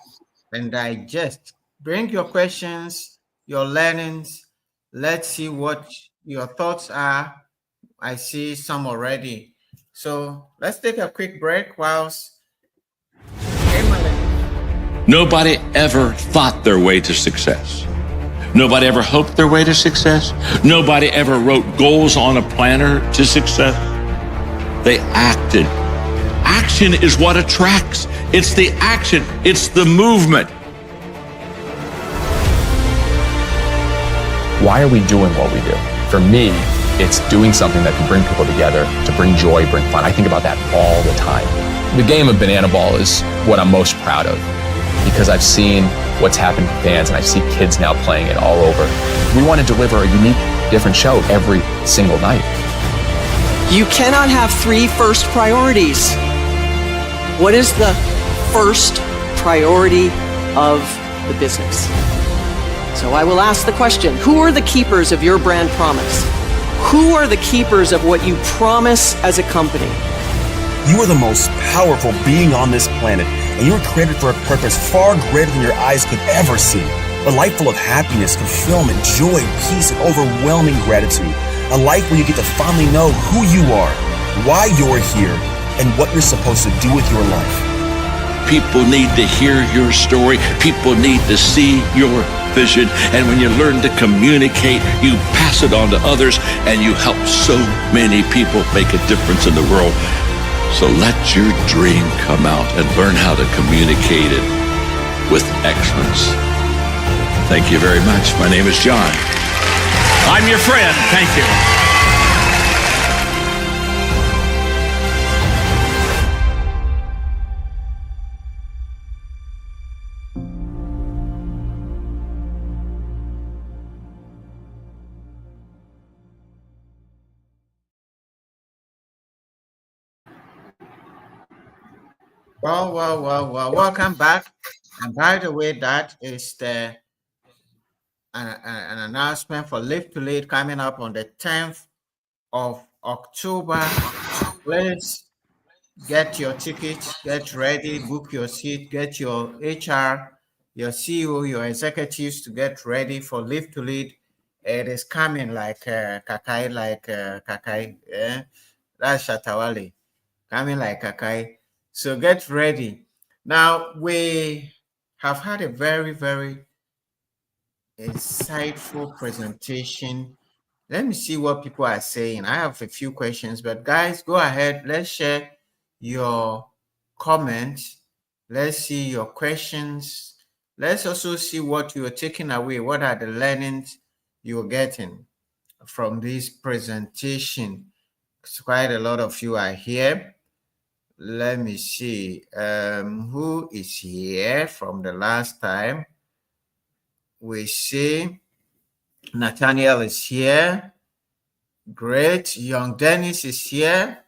and digest. Bring your questions, your learnings. Let's see what your thoughts are. I see some already. So let's take a quick break whilst Emmaline. Nobody ever thought their way to success. Nobody ever hoped their way to success. Nobody ever wrote goals on a planner to success. They acted. Action is what attracts. It's the action. It's the movement. Why are we doing what we do? For me, it's doing something that can bring people together, to bring joy, bring fun. I think about that all the time. The game of banana ball is what I'm most proud of because I've seen what's happened to fans and I see kids now playing it all over. We want to deliver a unique, different show every single night. You cannot have three first priorities. What is the first priority of the business? So I will ask the question, who are the keepers of your brand promise? Who are the keepers of what you promise as a company? You are the most powerful being on this planet, and you were created for a purpose far greater than your eyes could ever see. A life full of happiness, fulfillment, joy, peace, and overwhelming gratitude. A life where you get to finally know who you are, why you're here, and what you're supposed to do with your life. People need to hear your story. People need to see your vision. And when you learn to communicate, you pass it on to others, and you help so many people make a difference in the world. So let your dream come out and learn how to communicate it with excellence. Thank you very much. My name is John. I'm your friend. Thank you. Well, welcome back. And by the way, that is an announcement for Live to Lead coming up on the 10th of October. Please get your tickets, get ready, book your seat, get your HR, your CEO, your executives to get ready for Live to Lead. It is coming like Kakai, that's Shatawale, coming like Kakai. So get ready. Now, we have had a very, very insightful presentation. Let me see what people are saying. I have a few questions, but guys, go ahead. Let's share your comments. Let's see your questions. Let's also see what you're taking away. What are the learnings you're getting from this presentation? It's quite a lot of you are here. Let me see who is here from the last time. We see Nathaniel is here. Great. Young Dennis is here.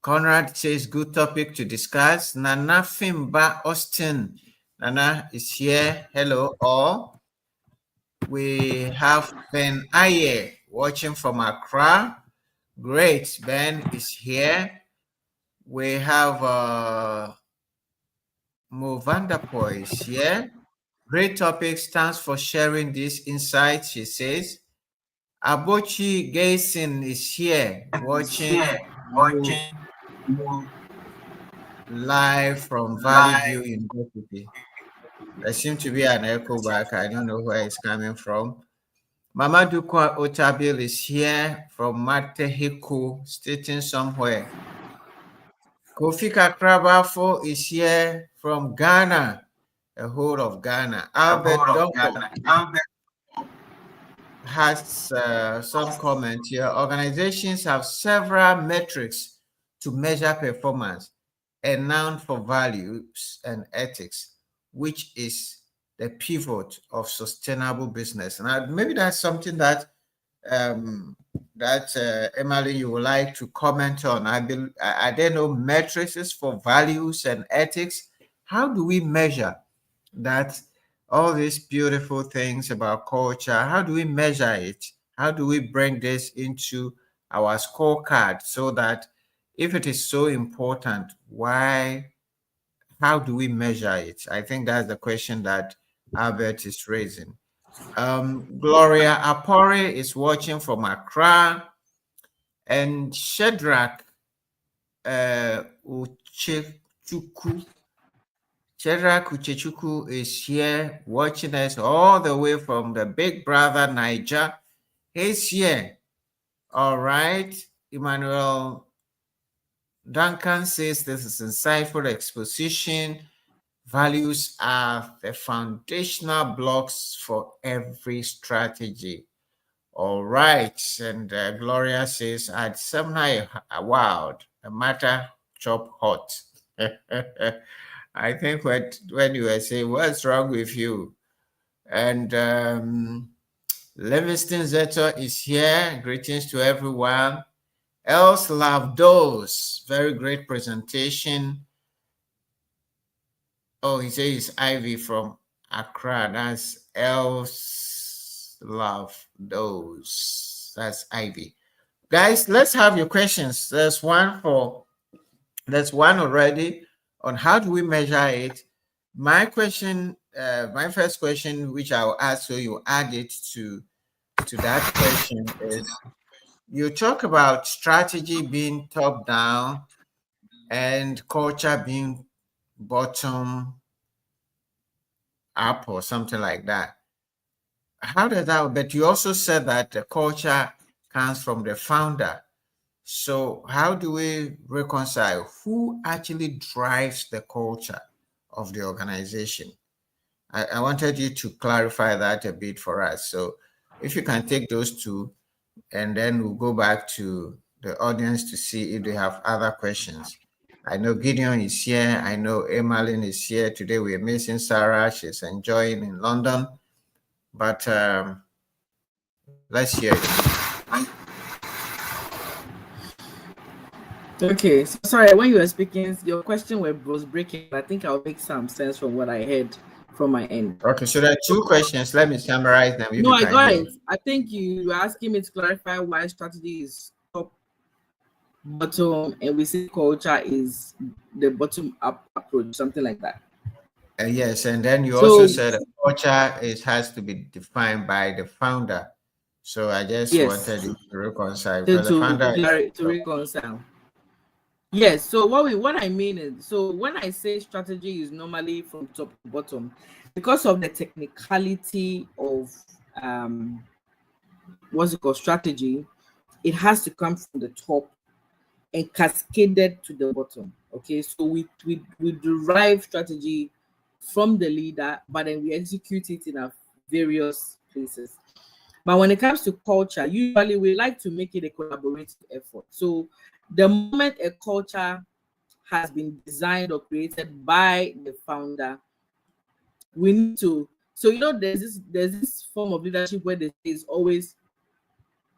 Conrad says good topic to discuss. Nana Fimba Austin. Nana is here. Hello all. We have Ben Aye watching from Accra. Great. Ben is here. We have Mo Vanderpoy is here. Great topic. Thanks for sharing this insight, she says. Abochi Gayson is here watching live from Valley View University. There seems to be an echo back. I don't know where it's coming from. Mamadou Otabil is here from Matehiku, stating somewhere. Kofi Kakrabafo is here from Ghana, the whole of Ghana. Albert Duncan has some comments here. Organizations have several metrics to measure performance and known for values and ethics, which is the pivot of sustainable business. And maybe that's something that Emmaline, you would like to comment on. Are there no metrics for values and ethics? How do we measure that? All these beautiful things about culture, how do we measure it? How do we bring this into our scorecard so that if it is so important, how do we measure it? I think that's the question that Albert is raising. Gloria Apore is watching from Accra, and Shedrack Uchechukwu is here watching us all the way from the big brother Niger. He's here. All right. Emmanuel Duncan says this is insightful exposition. Values are the foundational blocks for every strategy. All right. And Gloria says, I'd somehow wild, the matter chop hot. I think when you were saying, what's wrong with you? And Livingston Zeto is here. Greetings to everyone. Els Lavdos, very great presentation. Oh, he says Ivy from Accra. That's Els Lavdos. That's Ivy. Guys, let's have your questions. There's one already on how do we measure it. My question, my first question, which I'll ask so you add it to that question, is you talk about strategy being top down and culture being bottom up or something like that. How does that? But you also said that the culture comes from the founder. So how do we reconcile who actually drives the culture of the organization? I wanted you to clarify that a bit for us. So if you can take those two, and then we'll go back to the audience to see if they have other questions. I know Gideon is here. I know Emmaline is here. Today we're missing Sarah. She's enjoying in London. But let's hear it. Okay, so sorry, when you were speaking, your question was breaking. I think I'll make some sense from what I heard from my end. Okay, so there are two questions. Let me summarize them. No, I got it. I think you were asking me to clarify why strategy is top, bottom, and we see culture is the bottom up approach, something like that. Yes, and then you also said that culture has to be defined by the founder. So I just wanted you to reconcile. To reconcile. Yes, so what I mean is, so when I say strategy is normally from top to bottom, because of the technicality of what's it called, strategy, it has to come from the top and cascaded to the bottom. Okay, so we derive strategy from the leader, but then we execute it in our various places. But when it comes to culture, usually we like to make it a collaborative effort. So the moment a culture has been designed or created by the founder, we need to, so there's this form of leadership where there is always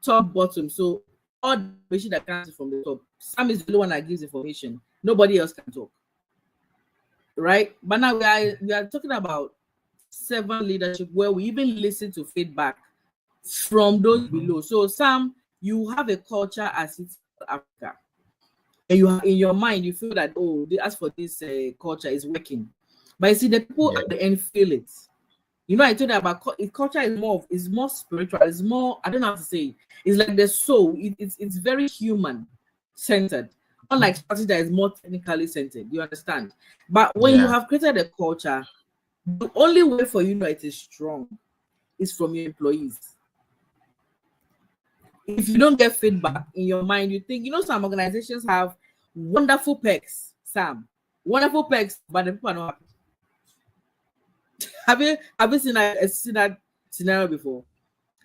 top bottom. So all the information that comes from the top. Sam is the one that gives information. Nobody else can talk. Right? But now we are talking about servant leadership where we even listen to feedback from those below. So Sam, you have a culture as it's Africa. And you have in your mind, you feel that, oh, as for this culture is working. But you see, the people at the end feel it. You know, I told you about culture is more spiritual. It's more, I don't know how to say it. It's like the soul. It's very human centered. Unlike strategy that is more technically centered. You understand? But when you have created a culture, the only way for you to know it is strong is from your employees. If you don't get feedback in your mind, you think, you know, some organizations have wonderful perks, Sam. Wonderful perks, but the people are not happy. Have you seen that scenario before?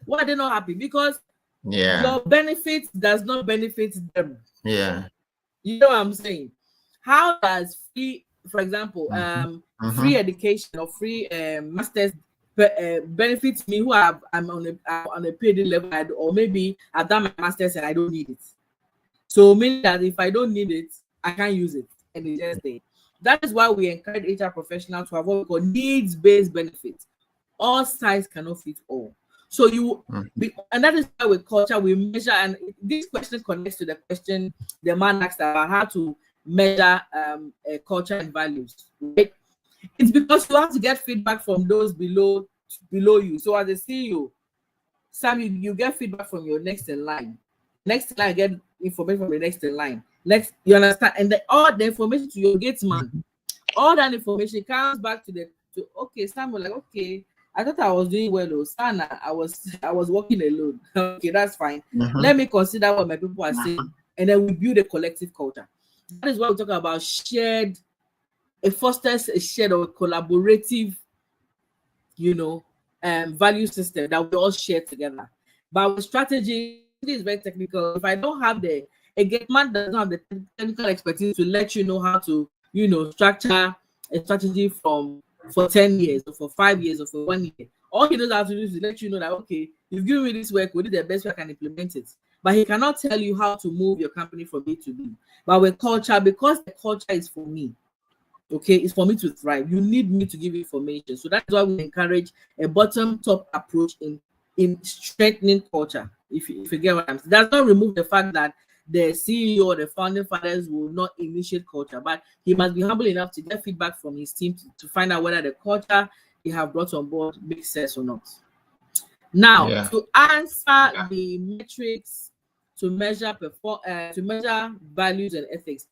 Why are they not happy? Because your benefits does not benefit them. Yeah. You know what I'm saying? How does free, for example, free education or free masters benefits me who I'm on a PhD level, or maybe I've done my masters and I don't need it. So meaning that if I don't need it, I can't use it, and it's just there. That is why we encourage HR professionals to have what we call needs-based benefits. All sides cannot fit all. So and that is why with culture we measure, and this question connects to the question the man asked about how to measure culture and values. Right? It's because you have to get feedback from those below you. So as a CEO, Sam, you get feedback from your next in line. Next in line, get information from the next in line. You understand? And all the information to your gate man, all that information comes back to okay, Sam was like, okay, I thought I was doing well, though. Sana, I was working alone. Okay, that's fine. Let me consider what my people are saying, and then we build a collective culture. That is what we talk about shared. It fosters a shared or collaborative, value system that we all share together. But with strategy, it is very technical. If I don't have a gateman does not have the technical expertise to let you know how to, structure a strategy for 10 years or for 5 years or for 1 year. All he knows how to do is to let you know that, okay, you've given me this work, we did the best way I can implement it. But he cannot tell you how to move your company from A to B. But with culture, because the culture is for me, okay, it's for me to thrive. You need me to give you information. So that's why we encourage a bottom-top approach in strengthening culture. If you get what I'm saying, does not remove the fact that the CEO or the founding fathers will not initiate culture, but he must be humble enough to get feedback from his team to find out whether the culture they have brought on board makes sense or not. Now, to answer the metrics to measure values and ethics,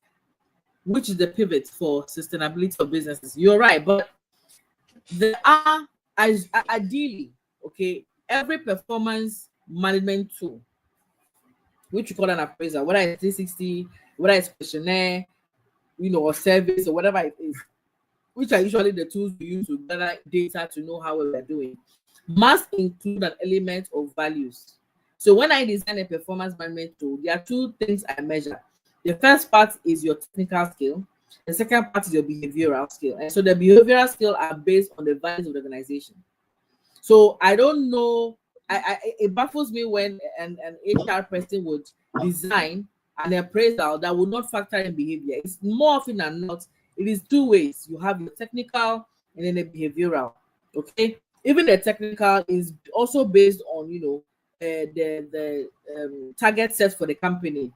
which is the pivot for sustainability of businesses. You're right, but there are, ideally, okay, every performance management tool, which you call an appraiser, whether it's 360, whether it's questionnaire, or service or whatever it is, which are usually the tools we use to gather data to know how we're doing, must include an element of values. So when I design a performance management tool, there are two things I measure. The first part is your technical skill. The second part is your behavioral skill. And so the behavioral skill are based on the values of the organization. So I don't know, it baffles me when an HR person would design an appraisal that would not factor in behavior. It's more often than not, it is two ways. You have your technical and then the behavioral, okay? Even the technical is also based on, the target set for the company.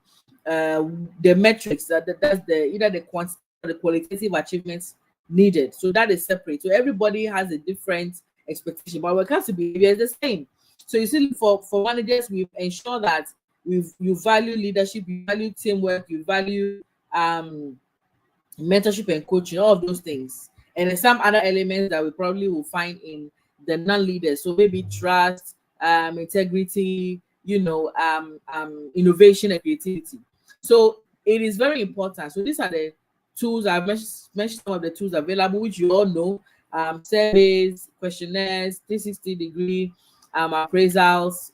The metrics that's either the quantitative or the qualitative achievements needed. So that is separate. So everybody has a different expectation, but when it comes to behavior, it's the same. So you see, for managers, we ensure that you value leadership, you value teamwork, you value mentorship and coaching, all of those things, and then some other elements that we probably will find in the non-leaders. So maybe trust, integrity, innovation and creativity. So it is very important. So these are the tools. I've mentioned some of the tools available, which you all know: surveys, questionnaires, 360-degree appraisals.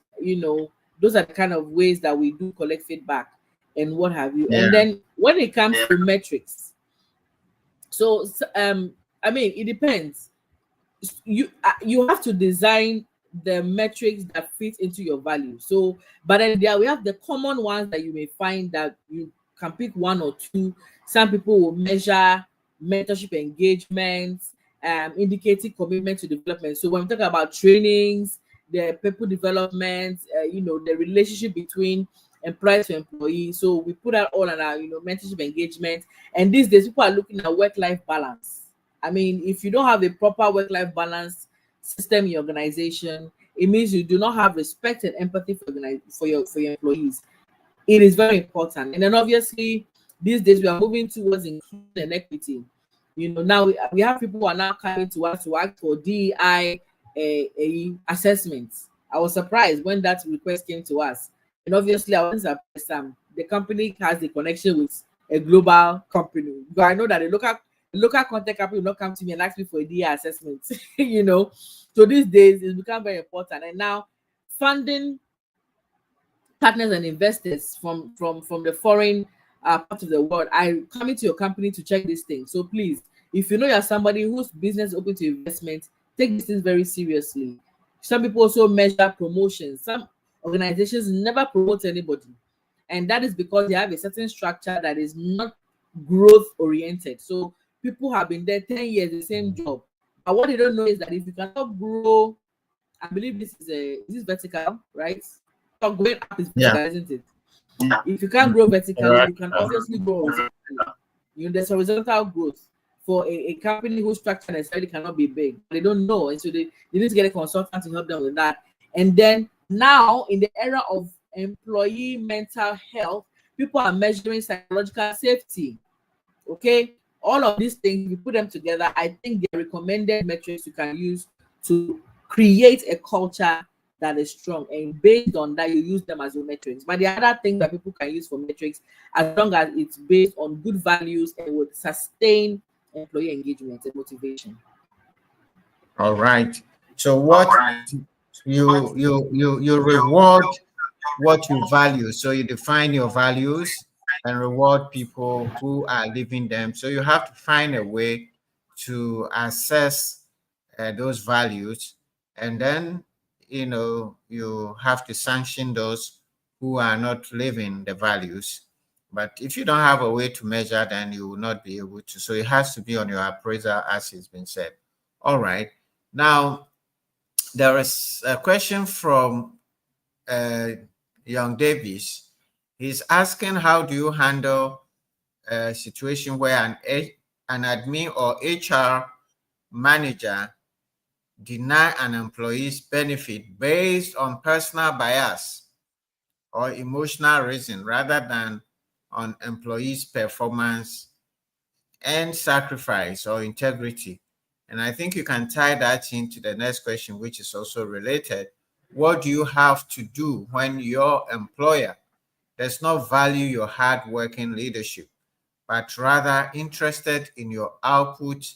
Those are the kind of ways that we do collect feedback and what have you. And then when it comes to metrics, so it depends. You have to design the metrics that fit into your value. So, but then there we have the common ones that you may find that you can pick one or two. Some people will measure mentorship engagement, indicating commitment to development. So when we talk about trainings, the people development, the relationship between employer to employee. So we put that all on our, mentorship engagement. And these days, people are looking at work-life balance. I mean, if you don't have a proper work-life balance system in your organization, it means you do not have respect and empathy for your employees. It is very important. And then obviously, these days we are moving towards inclusion and equity. Now we have people who are now coming to us to ask for DEI assessments. I was surprised when that request came to us. And obviously, I was surprised. The company has a connection with a global company. But I know that the local content company will not come to me and ask me for a DEI assessment. So these days it's become very important. And now funding partners and investors from the foreign part of the world are coming to your company to check these things. So please, if you know you're somebody whose business is open to investment, take these things very seriously. Some people also measure promotions. Some organizations never promote anybody, and that is because they have a certain structure that is not growth oriented. So people have been there 10 years, the same job. But what they don't know is that if you cannot grow, I believe this is vertical, right? So going up is vertical, isn't it? If you can't grow vertically, you can obviously grow horizontally. There's horizontal growth for a company whose structure necessarily cannot be big. They don't know, and so they need to get a consultant to help them with that. And then now, in the era of employee mental health, people are measuring psychological safety. Okay, all of these things, we put them together. I think they're recommended metrics you can use to create a culture that is strong, and based on that, you use them as your metrics. But the other thing that people can use for metrics, as long as it's based on good values and would sustain employee engagement and motivation. All right. So what you reward what you value. So you define your values and reward people who are living them. So you have to find a way to assess those values, and then you have to sanction those who are not living the values. But if you don't have a way to measure, then you will not be able to. So it has to be on your appraisal, as it's been said. All right. Now, there is a question from Young Davis. He's asking, how do you handle a situation where an admin or HR manager deny an employee's benefit based on personal bias or emotional reason rather than on employees' performance and sacrifice or integrity? And I think you can tie that into the next question, which is also related. What do you have to do when your employer does not value your hard-working leadership, but rather interested in your output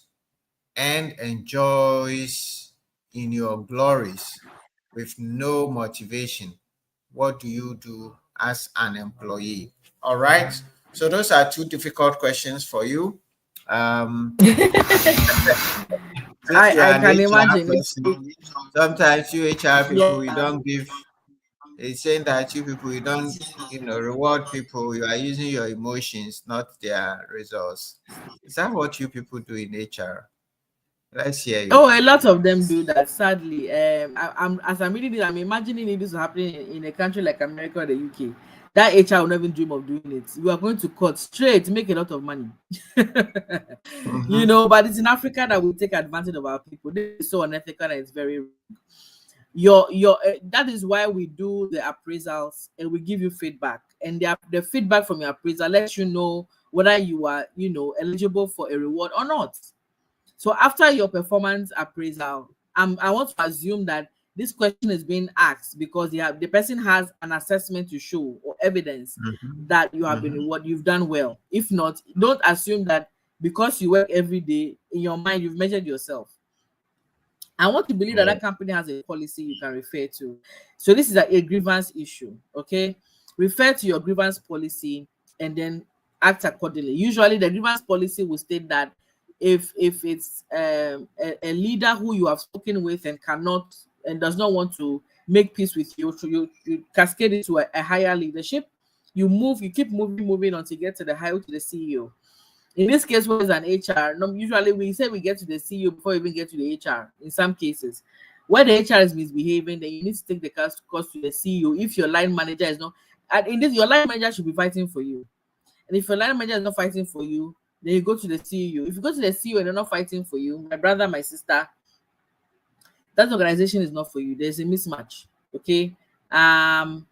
and enjoys in your glories with no motivation? What do you do as an employee? All right. So those are two difficult questions for you. I can imagine. Sometimes you HR people, you don't give. It's saying that you people, you don't, reward people. You are using your emotions, not their results. Is that what you people do in HR? Let's hear you. Oh, a lot of them do that. Sadly, I'm reading this, I'm imagining it is happening in a country like America or the UK. That HR will never even dream of doing it. You are going to cut straight to make a lot of money. But it's in Africa that we take advantage of our people. This is so unethical and it's very wrong. That is why we do the appraisals and we give you feedback. And the feedback from your appraiser lets you know whether you are, eligible for a reward or not. So after your performance appraisal, I want to assume that this question is being asked because the person has an assessment to show or evidence that you have been rewarded, you've done well. If not, don't assume that because you work every day, in your mind, you've measured yourself. I want to believe that that company has a policy you can refer to. So this is a grievance issue, okay? Refer to your grievance policy and then act accordingly. Usually the grievance policy will state that if it's a leader who you have spoken with and cannot and does not want to make peace with you, so you cascade it to a higher leadership. You keep moving until you get to the CEO. In this case, where it's an HR, usually we say we get to the CEO before we even get to the HR. In some cases, where the HR is misbehaving, then you need to take the course to the CEO. If your line manager is not, and in this, your line manager should be fighting for you. And if your line manager is not fighting for you, then you go to the CEO. If you go to the CEO and they're not fighting for you, my brother, my sister, that organization is not for you. There's a mismatch. Okay. I'm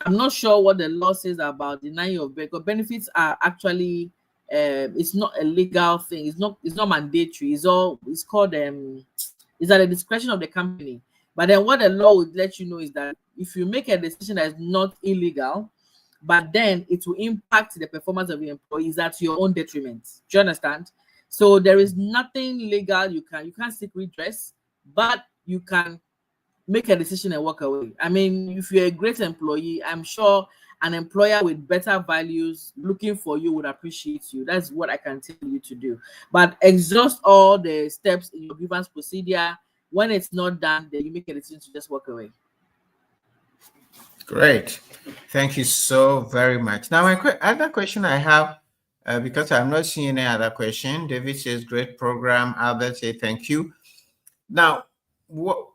not sure what the law says about denying of benefits are actually it's not a legal thing. It's not mandatory. It's called it's at the discretion of the company. But then what the law would let you know is that if you make a decision that is not illegal, but then it will impact the performance of the employees at your own detriment. Do you understand? So there is nothing legal. You can't seek redress, but you can make a decision and walk away. I mean, if you're a great employee, I'm sure an employer with better values looking for you would appreciate you. That's what I can tell you to do. But exhaust all the steps in your grievance procedure. When it's not done, then you make a decision to just walk away. Great. Thank you so very much. Now, my other question I have, because I'm not seeing any other question. David says, great program. Albert says, thank you. Now, how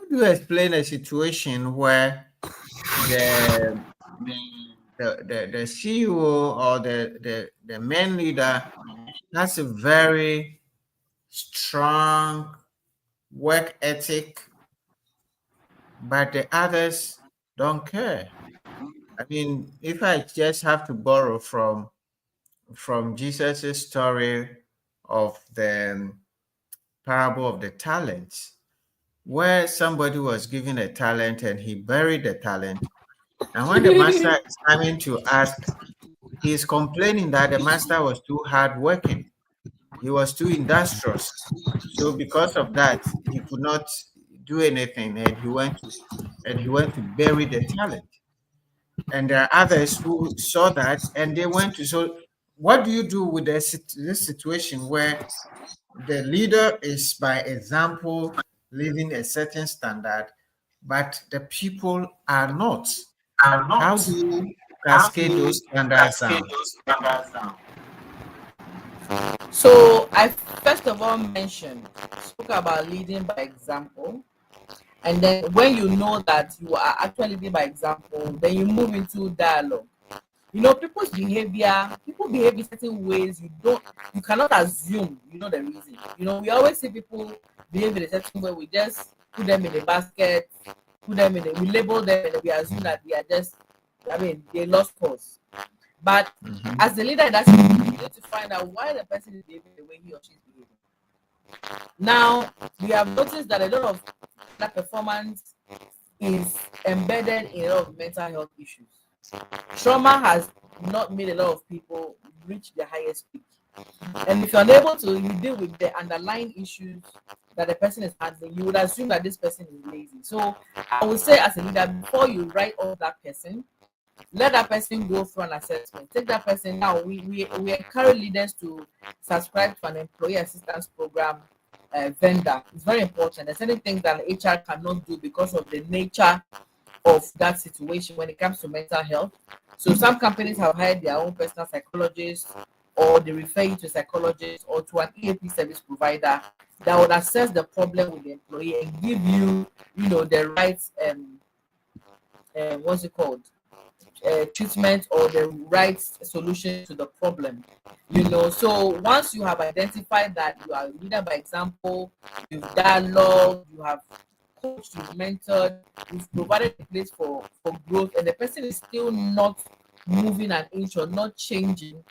do you explain a situation where the CEO or the main leader has a very strong work ethic, but the others don't care? I mean, if I just have to borrow from Jesus' story of the parable of the talents, where somebody was given a talent and he buried the talent, and when the master is coming to ask, he's complaining that the master was too hardworking, he was too industrious, so because of that he could not do anything, and he went to bury the talent. And there are others who saw that and they went to. So what do you do with this situation where the leader is, by example, living a certain standard, but the people are not? How do you cascade those standards down? So I first of all spoke about leading by example. And then when you know that you are actually leading by example, then you move into dialogue. You know, people behave in certain ways. You cannot assume you know the reason. You know, we always see people behave in a certain way. We just put them in a basket, we label them, and we assume that they are just, they lost cause. But as the leader, you need to find out why the person is behaving the way he or she is behaving. Now, we have noticed that a lot of that performance is embedded in a lot of mental health issues. Trauma has not made a lot of people reach the highest peak. And if you're unable to deal with the underlying issues that the person is handling, you would assume that this person is lazy. So I would say, as a leader, before you write off that person, let that person go through an assessment. Take that person. Now, we encourage leaders to subscribe to an employee assistance program vendor. It's very important. There's certain things that HR cannot do because of the nature of that situation when it comes to mental health. So some companies have hired their own personal psychologists, or they refer you to a psychologist or to an EAP service provider that would assess the problem with the employee and give you, the right treatment or the right solution to the problem. So once you have identified that you are a leader by example, you've dialogued, you have coached, you've mentored, you've provided a place for growth, and the person is still not moving an inch or not changing,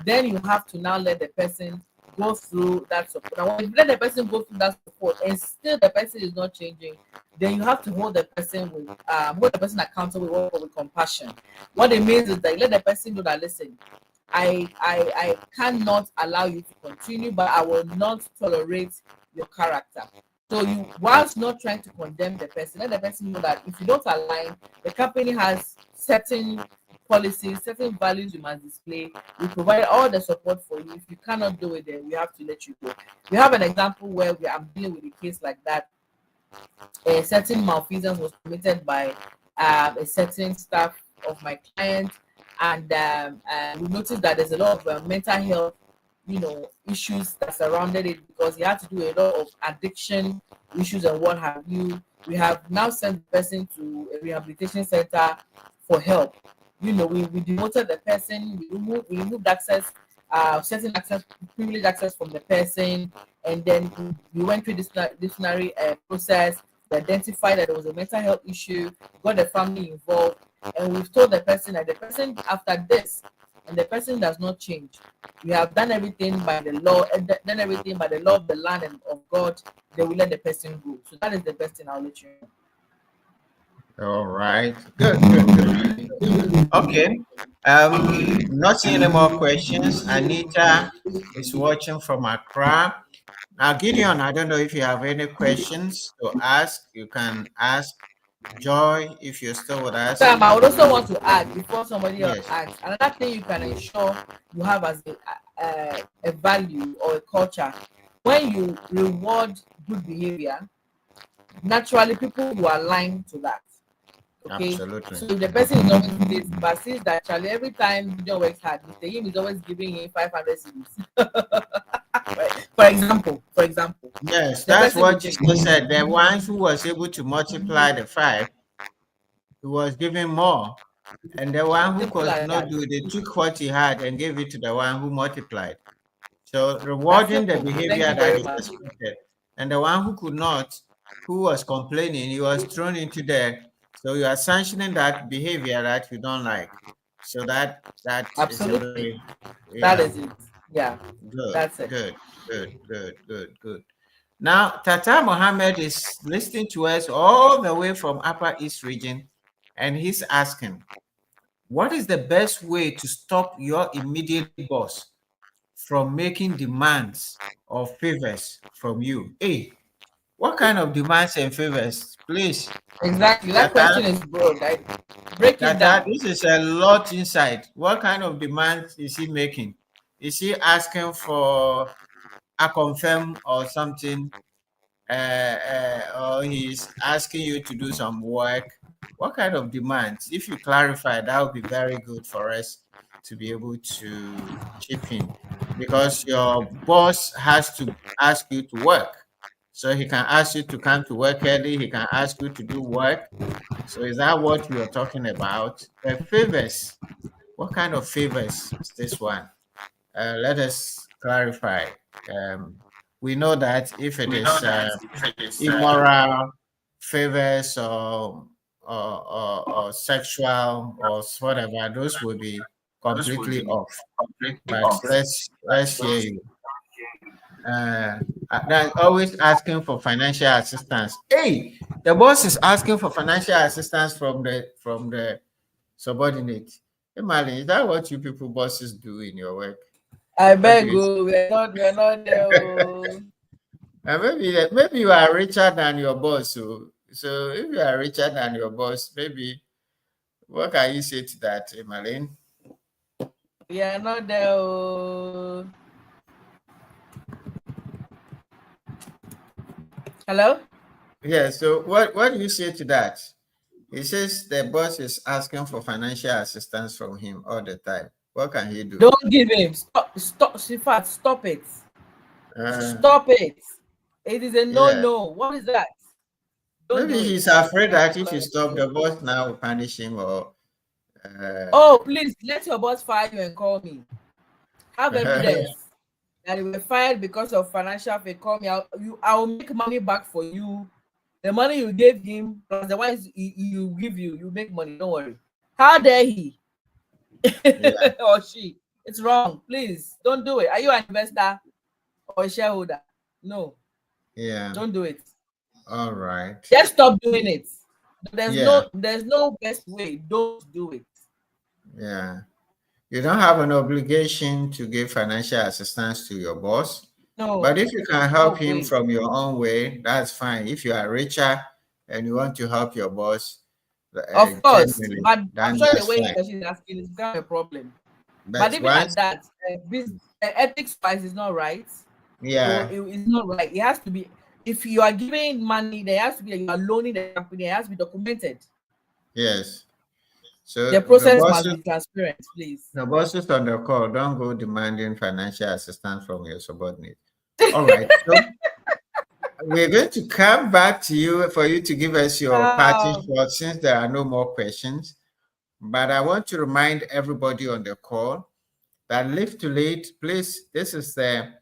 then you have to now let the person go through that support. Now, when you let the person go through that support and still the person is not changing, then you have to hold the person accountable with compassion. What it means is that you let the person know that, listen, I cannot allow you to continue, but I will not tolerate your character. So you, whilst not trying to condemn the person, let the person know that if you don't align, the company has certain policies, certain values you must display. We provide all the support for you. If you cannot do it, then we have to let you go. We have an example where I'm dealing with a case like that, a certain malfeasance was committed by a certain staff of my client, and we noticed that there's a lot of mental health, issues that surrounded it, because he had to do a lot of addiction issues and what have you. We have now sent the person to a rehabilitation center for help. We demoted the person, we removed access, certain access, privileged access from the person, and then we went through this disciplinary process. We identified that there was a mental health issue, got the family involved, and we've told the person that the person after this, and the person does not change. We have done everything by the law, done everything by the law of the land and of God. They will let the person go. So that is the best thing I'll let you know. All right. Good, good, good. Okay. Not seeing any more questions. Anita is watching from Accra. Now, Gideon, I don't know if you have any questions to ask. You can ask. Joy, if you're still with us. Sam, I would also want to add, before somebody else Yes. asks, another thing you can ensure you have as a value or a culture, when you reward good behavior, naturally people will align to that. Okay. Absolutely. So if the person is always this, but since that Charlie, every time Gideon works hard, Mr. Ayim is always giving him 500 cedis. For example. Yes, that's what Jesus said. The one who was able to multiply the 5, he was giving more. And the one who could not do it, they took what he had and gave it to the one who multiplied. So rewarding the behavior that is expected. And the one who could not, who was complaining, he was thrown into there. So you are sanctioning that behavior that you don't like. So that absolutely is that is it. Yeah. Good. That's it. Good. Now, Tata Mohammed is listening to us all the way from Upper East region, and he's asking, what is the best way to stop your immediate boss from making demands or favors from you? Hey, what kind of demands and favors? Please. Exactly. That question is broad. Break it down. This is a lot inside. What kind of demands is he making? Is he asking for a confirm or something? Or he's asking you to do some work? What kind of demands? If you clarify, that would be very good for us to be able to chip in, because your boss has to ask you to work. So he can ask you to come to work early. He can ask you to do work. So is that what you're talking about? Favors. What kind of favors is this one? Let us clarify. We know that if it is immoral favors or sexual or whatever, those will be completely off. But let's hear you. They're always asking for financial assistance. Hey, the boss is asking for financial assistance from the subordinate. Emmaline, is that what you people bosses do in your work? I beg you, we're not there. Maybe you are richer than your boss. So if you are richer than your boss, maybe what can you say to that, Emmaline? We are not there. Hello? Yeah, so what do you say to that? He says the boss is asking for financial assistance from him all the time. What can he do? Don't give him. Stop. In fact, stop it. Stop it. It is a no. What is that? Maybe he's afraid that if you stop, the boss now will punish him or. Oh, please let your boss fire you and call me. Have evidence that you were fired because of financial failure. Call me. I will make money back for you. The money you gave him plus the ones you give you make money. Don't worry. How dare he? Yeah. Or she? It's wrong. Please don't do it. Are you an investor or a shareholder? No. Yeah. Don't do it. All right. Just stop doing it. There's no best way. Don't do it. Yeah. You don't have an obligation to give financial assistance to your boss. No. But if you can help him from your own way, that's fine. If you are richer and you want to help your boss, of course, but I'm sure the way she's asking is kind of a problem. But even at that, ethics wise is not right. Yeah, so it's not right. It has to be. if you are giving money, there has to be, you are loaning the company, it has to be documented. Yes. So The process must be transparent, please. The bosses on the call, don't go demanding financial assistance from your subordinate. All right. So we're going to come back to you for you to give us your parting shot since there are no more questions. But I want to remind everybody on the call that Live to Lead, please, this is the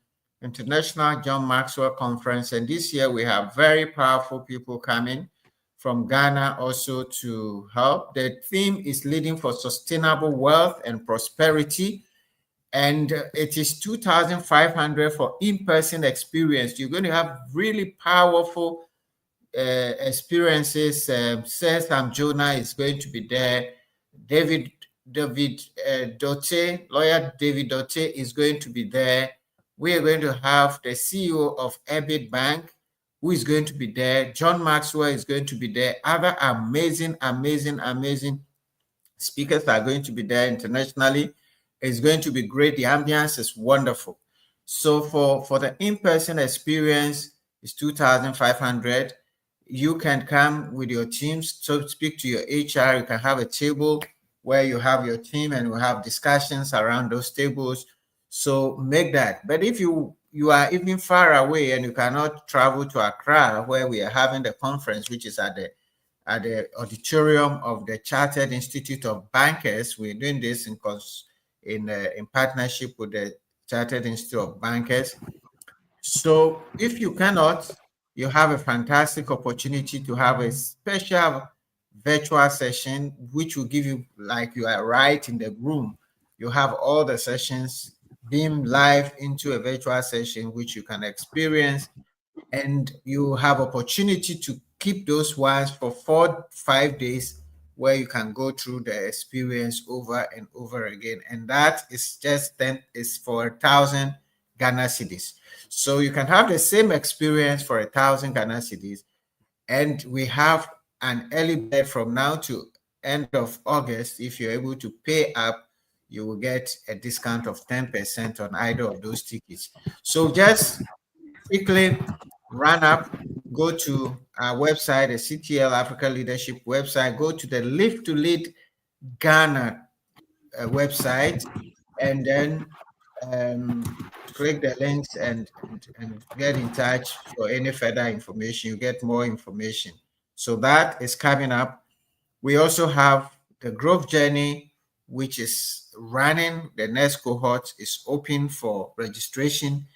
International John Maxwell Conference. And this year we have very powerful people coming from Ghana also to help. The theme is Leading for Sustainable Wealth and Prosperity. And it is 2,500 for in-person experience. You're going to have really powerful experiences. Sir Sam Jonah is going to be there. David Dote, lawyer David Dote is going to be there. We are going to have the CEO of Ebit Bank, who is going to be there. John Maxwell is going to be there. Other amazing speakers are going to be there internationally. It's going to be great. The ambience is wonderful. So for the in-person experience, it's 2,500. You can come with your teams, so speak to your HR. You can have a table where you have your team and we have discussions around those tables. So make that. But if you are even far away and you cannot travel to Accra, where we are having the conference, which is at the auditorium of the Chartered Institute of Bankers, we're doing this in partnership with the Chartered Institute of Bankers. So if you cannot, you have a fantastic opportunity to have a special virtual session, which will give you, like you are right in the room. You have all the sessions beamed live into a virtual session, which you can experience. And you have opportunity to keep those ones for 4-5 days, where you can go through the experience over and over again. And that is just then is for 1,000 Ghana cedis. So you can have the same experience for 1,000 Ghana cedis. And we have an early bird from now to end of August. If you're able to pay up, you will get a discount of 10% on either of those tickets. So just quickly run up, go to our website, the CTL Africa Leadership website, go to the Live to Lead Ghana website, and then click the links and get in touch for any further information. You get more information. So that is coming up. We also have the growth journey, which is running. The next cohort is open for registration.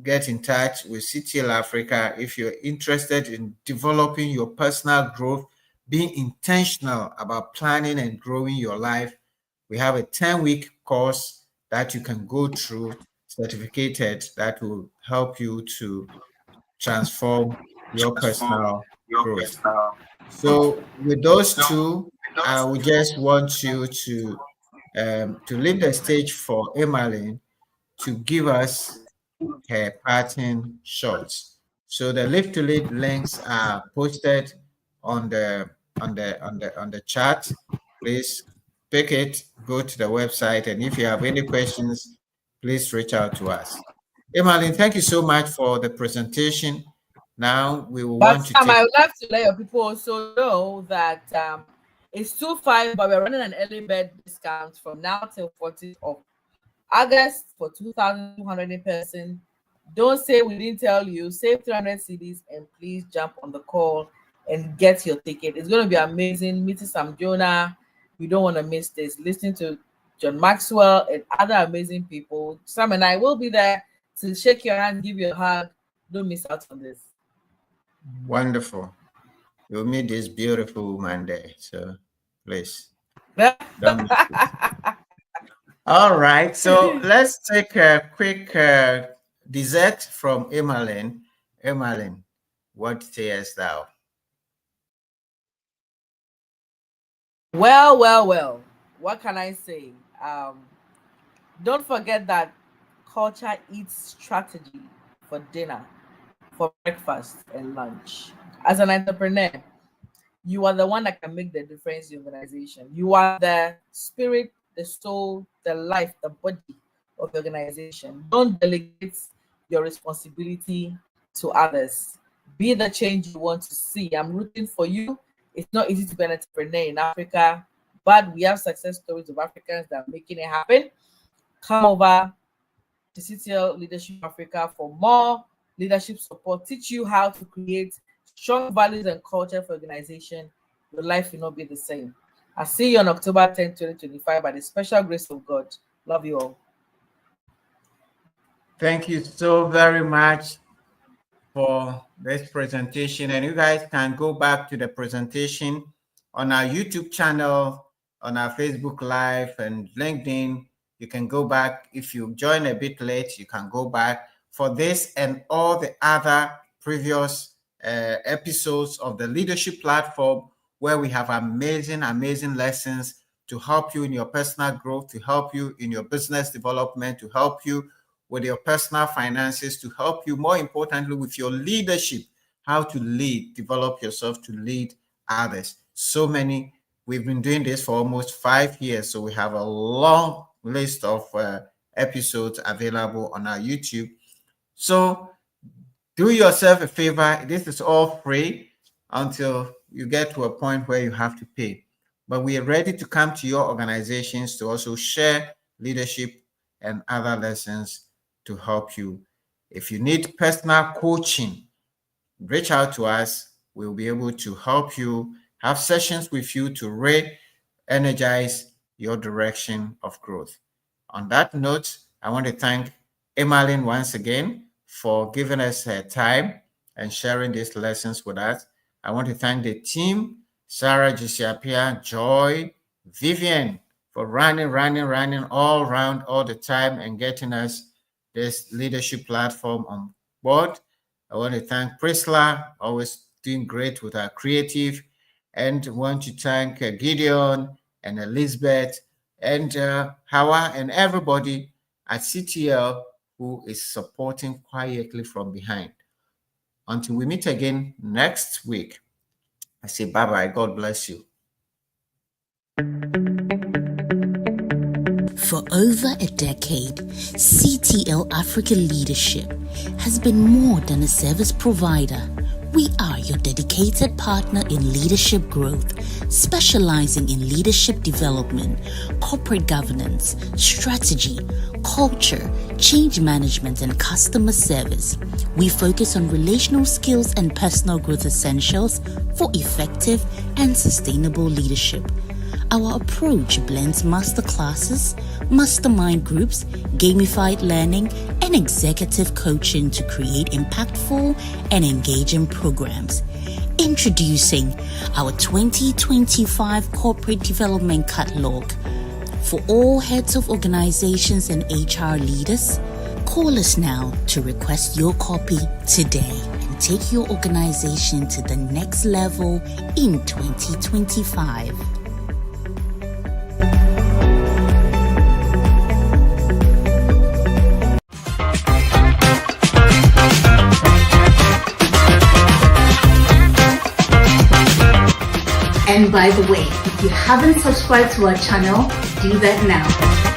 Get in touch with CTL Africa if you're interested in developing your personal growth, being intentional about planning and growing your life. We have a 10-week course that you can go through, certificated, that will help you to transform your personal growth. So with those two, I would just want you to leave the stage for Emmaline to give us her parting shots. So the Live to Lead links are posted on the chat. Please pick it, go to the website, and if you have any questions, please reach out to us. Emmaline, thank you so much for the presentation. Now we will want to take... I would like to let your people also know that it's 2.5, but we're running an early bird discount from now till 14th of August for 2,200 in person. Don't say we didn't tell you. Save 300 cedis and please jump on the call and get your ticket. It's going to be amazing. Meeting Sam Jonah. You don't want to miss this. Listening to John Maxwell and other amazing people. Sam and I will be there to shake your hand, give you a hug. Don't miss out on this. Wonderful. You'll meet this beautiful woman there. So please. Don't miss it. All right. So let's take a quick dessert from Emmaline. Emmaline, what sayest thou? Well. What can I say? Don't forget that culture eats strategy for dinner, for breakfast and lunch. As an entrepreneur, you are the one that can make the difference in the organization. You are the spirit, the soul, the life, the body of the organization. Don't delegate your responsibility to others. Be the change you want to see. I'm rooting for you. It's not easy to be an entrepreneur in Africa, but we have success stories of Africans that are making it happen. Come over to CTL Leadership Africa for more leadership support. Teach you how to create strong values and culture for organization. Your life will not be the same. I'll see you on October 10, 2025 by the special grace of God. Love you all. Thank you so very much for this presentation. And you guys can go back to the presentation on our YouTube channel, on our Facebook Live and LinkedIn. You can go back. If you join a bit late, you can go back for this and all the other previous episodes of the Leadership Platform, where we have amazing lessons to help you in your personal growth, to help you in your business development, to help you with your personal finances, to help you, more importantly, with your leadership, how to lead, develop yourself to lead others. So many. We've been doing this for almost 5 years, so we have a long list of episodes available on our YouTube. So do yourself a favor. This is all free until you get to a point where you have to pay. But we are ready to come to your organizations to also share leadership and other lessons to help you. If you need personal coaching, reach out to us. We'll be able to help you, have sessions with you to re-energize your direction of growth. On that note, I want to thank Emmaline once again for giving us her time and sharing these lessons with us. I want to thank the team, Sarah, Jisiapia, Joy, Vivian, for running all around all the time and getting us this leadership platform on board. I want to thank Priscilla, always doing great with our creative, and want to thank Gideon and Elizabeth and Hawa and everybody at CTL who is supporting quietly from behind. Until we meet again next week, I say bye-bye. God bless you. For over a decade, CTL Africa Leadership has been more than a service provider. We are your dedicated partner in leadership growth, specializing in leadership development, corporate governance, strategy, culture, change management, and customer service. We focus on relational skills and personal growth essentials for effective and sustainable leadership. Our approach blends masterclasses, mastermind groups, gamified learning, and executive coaching to create impactful and engaging programs. Introducing our 2025 Corporate Development Catalog. For all heads of organizations and HR leaders, call us now to request your copy today and take your organization to the next level in 2025. And by the way, if you haven't subscribed to our channel, do that now.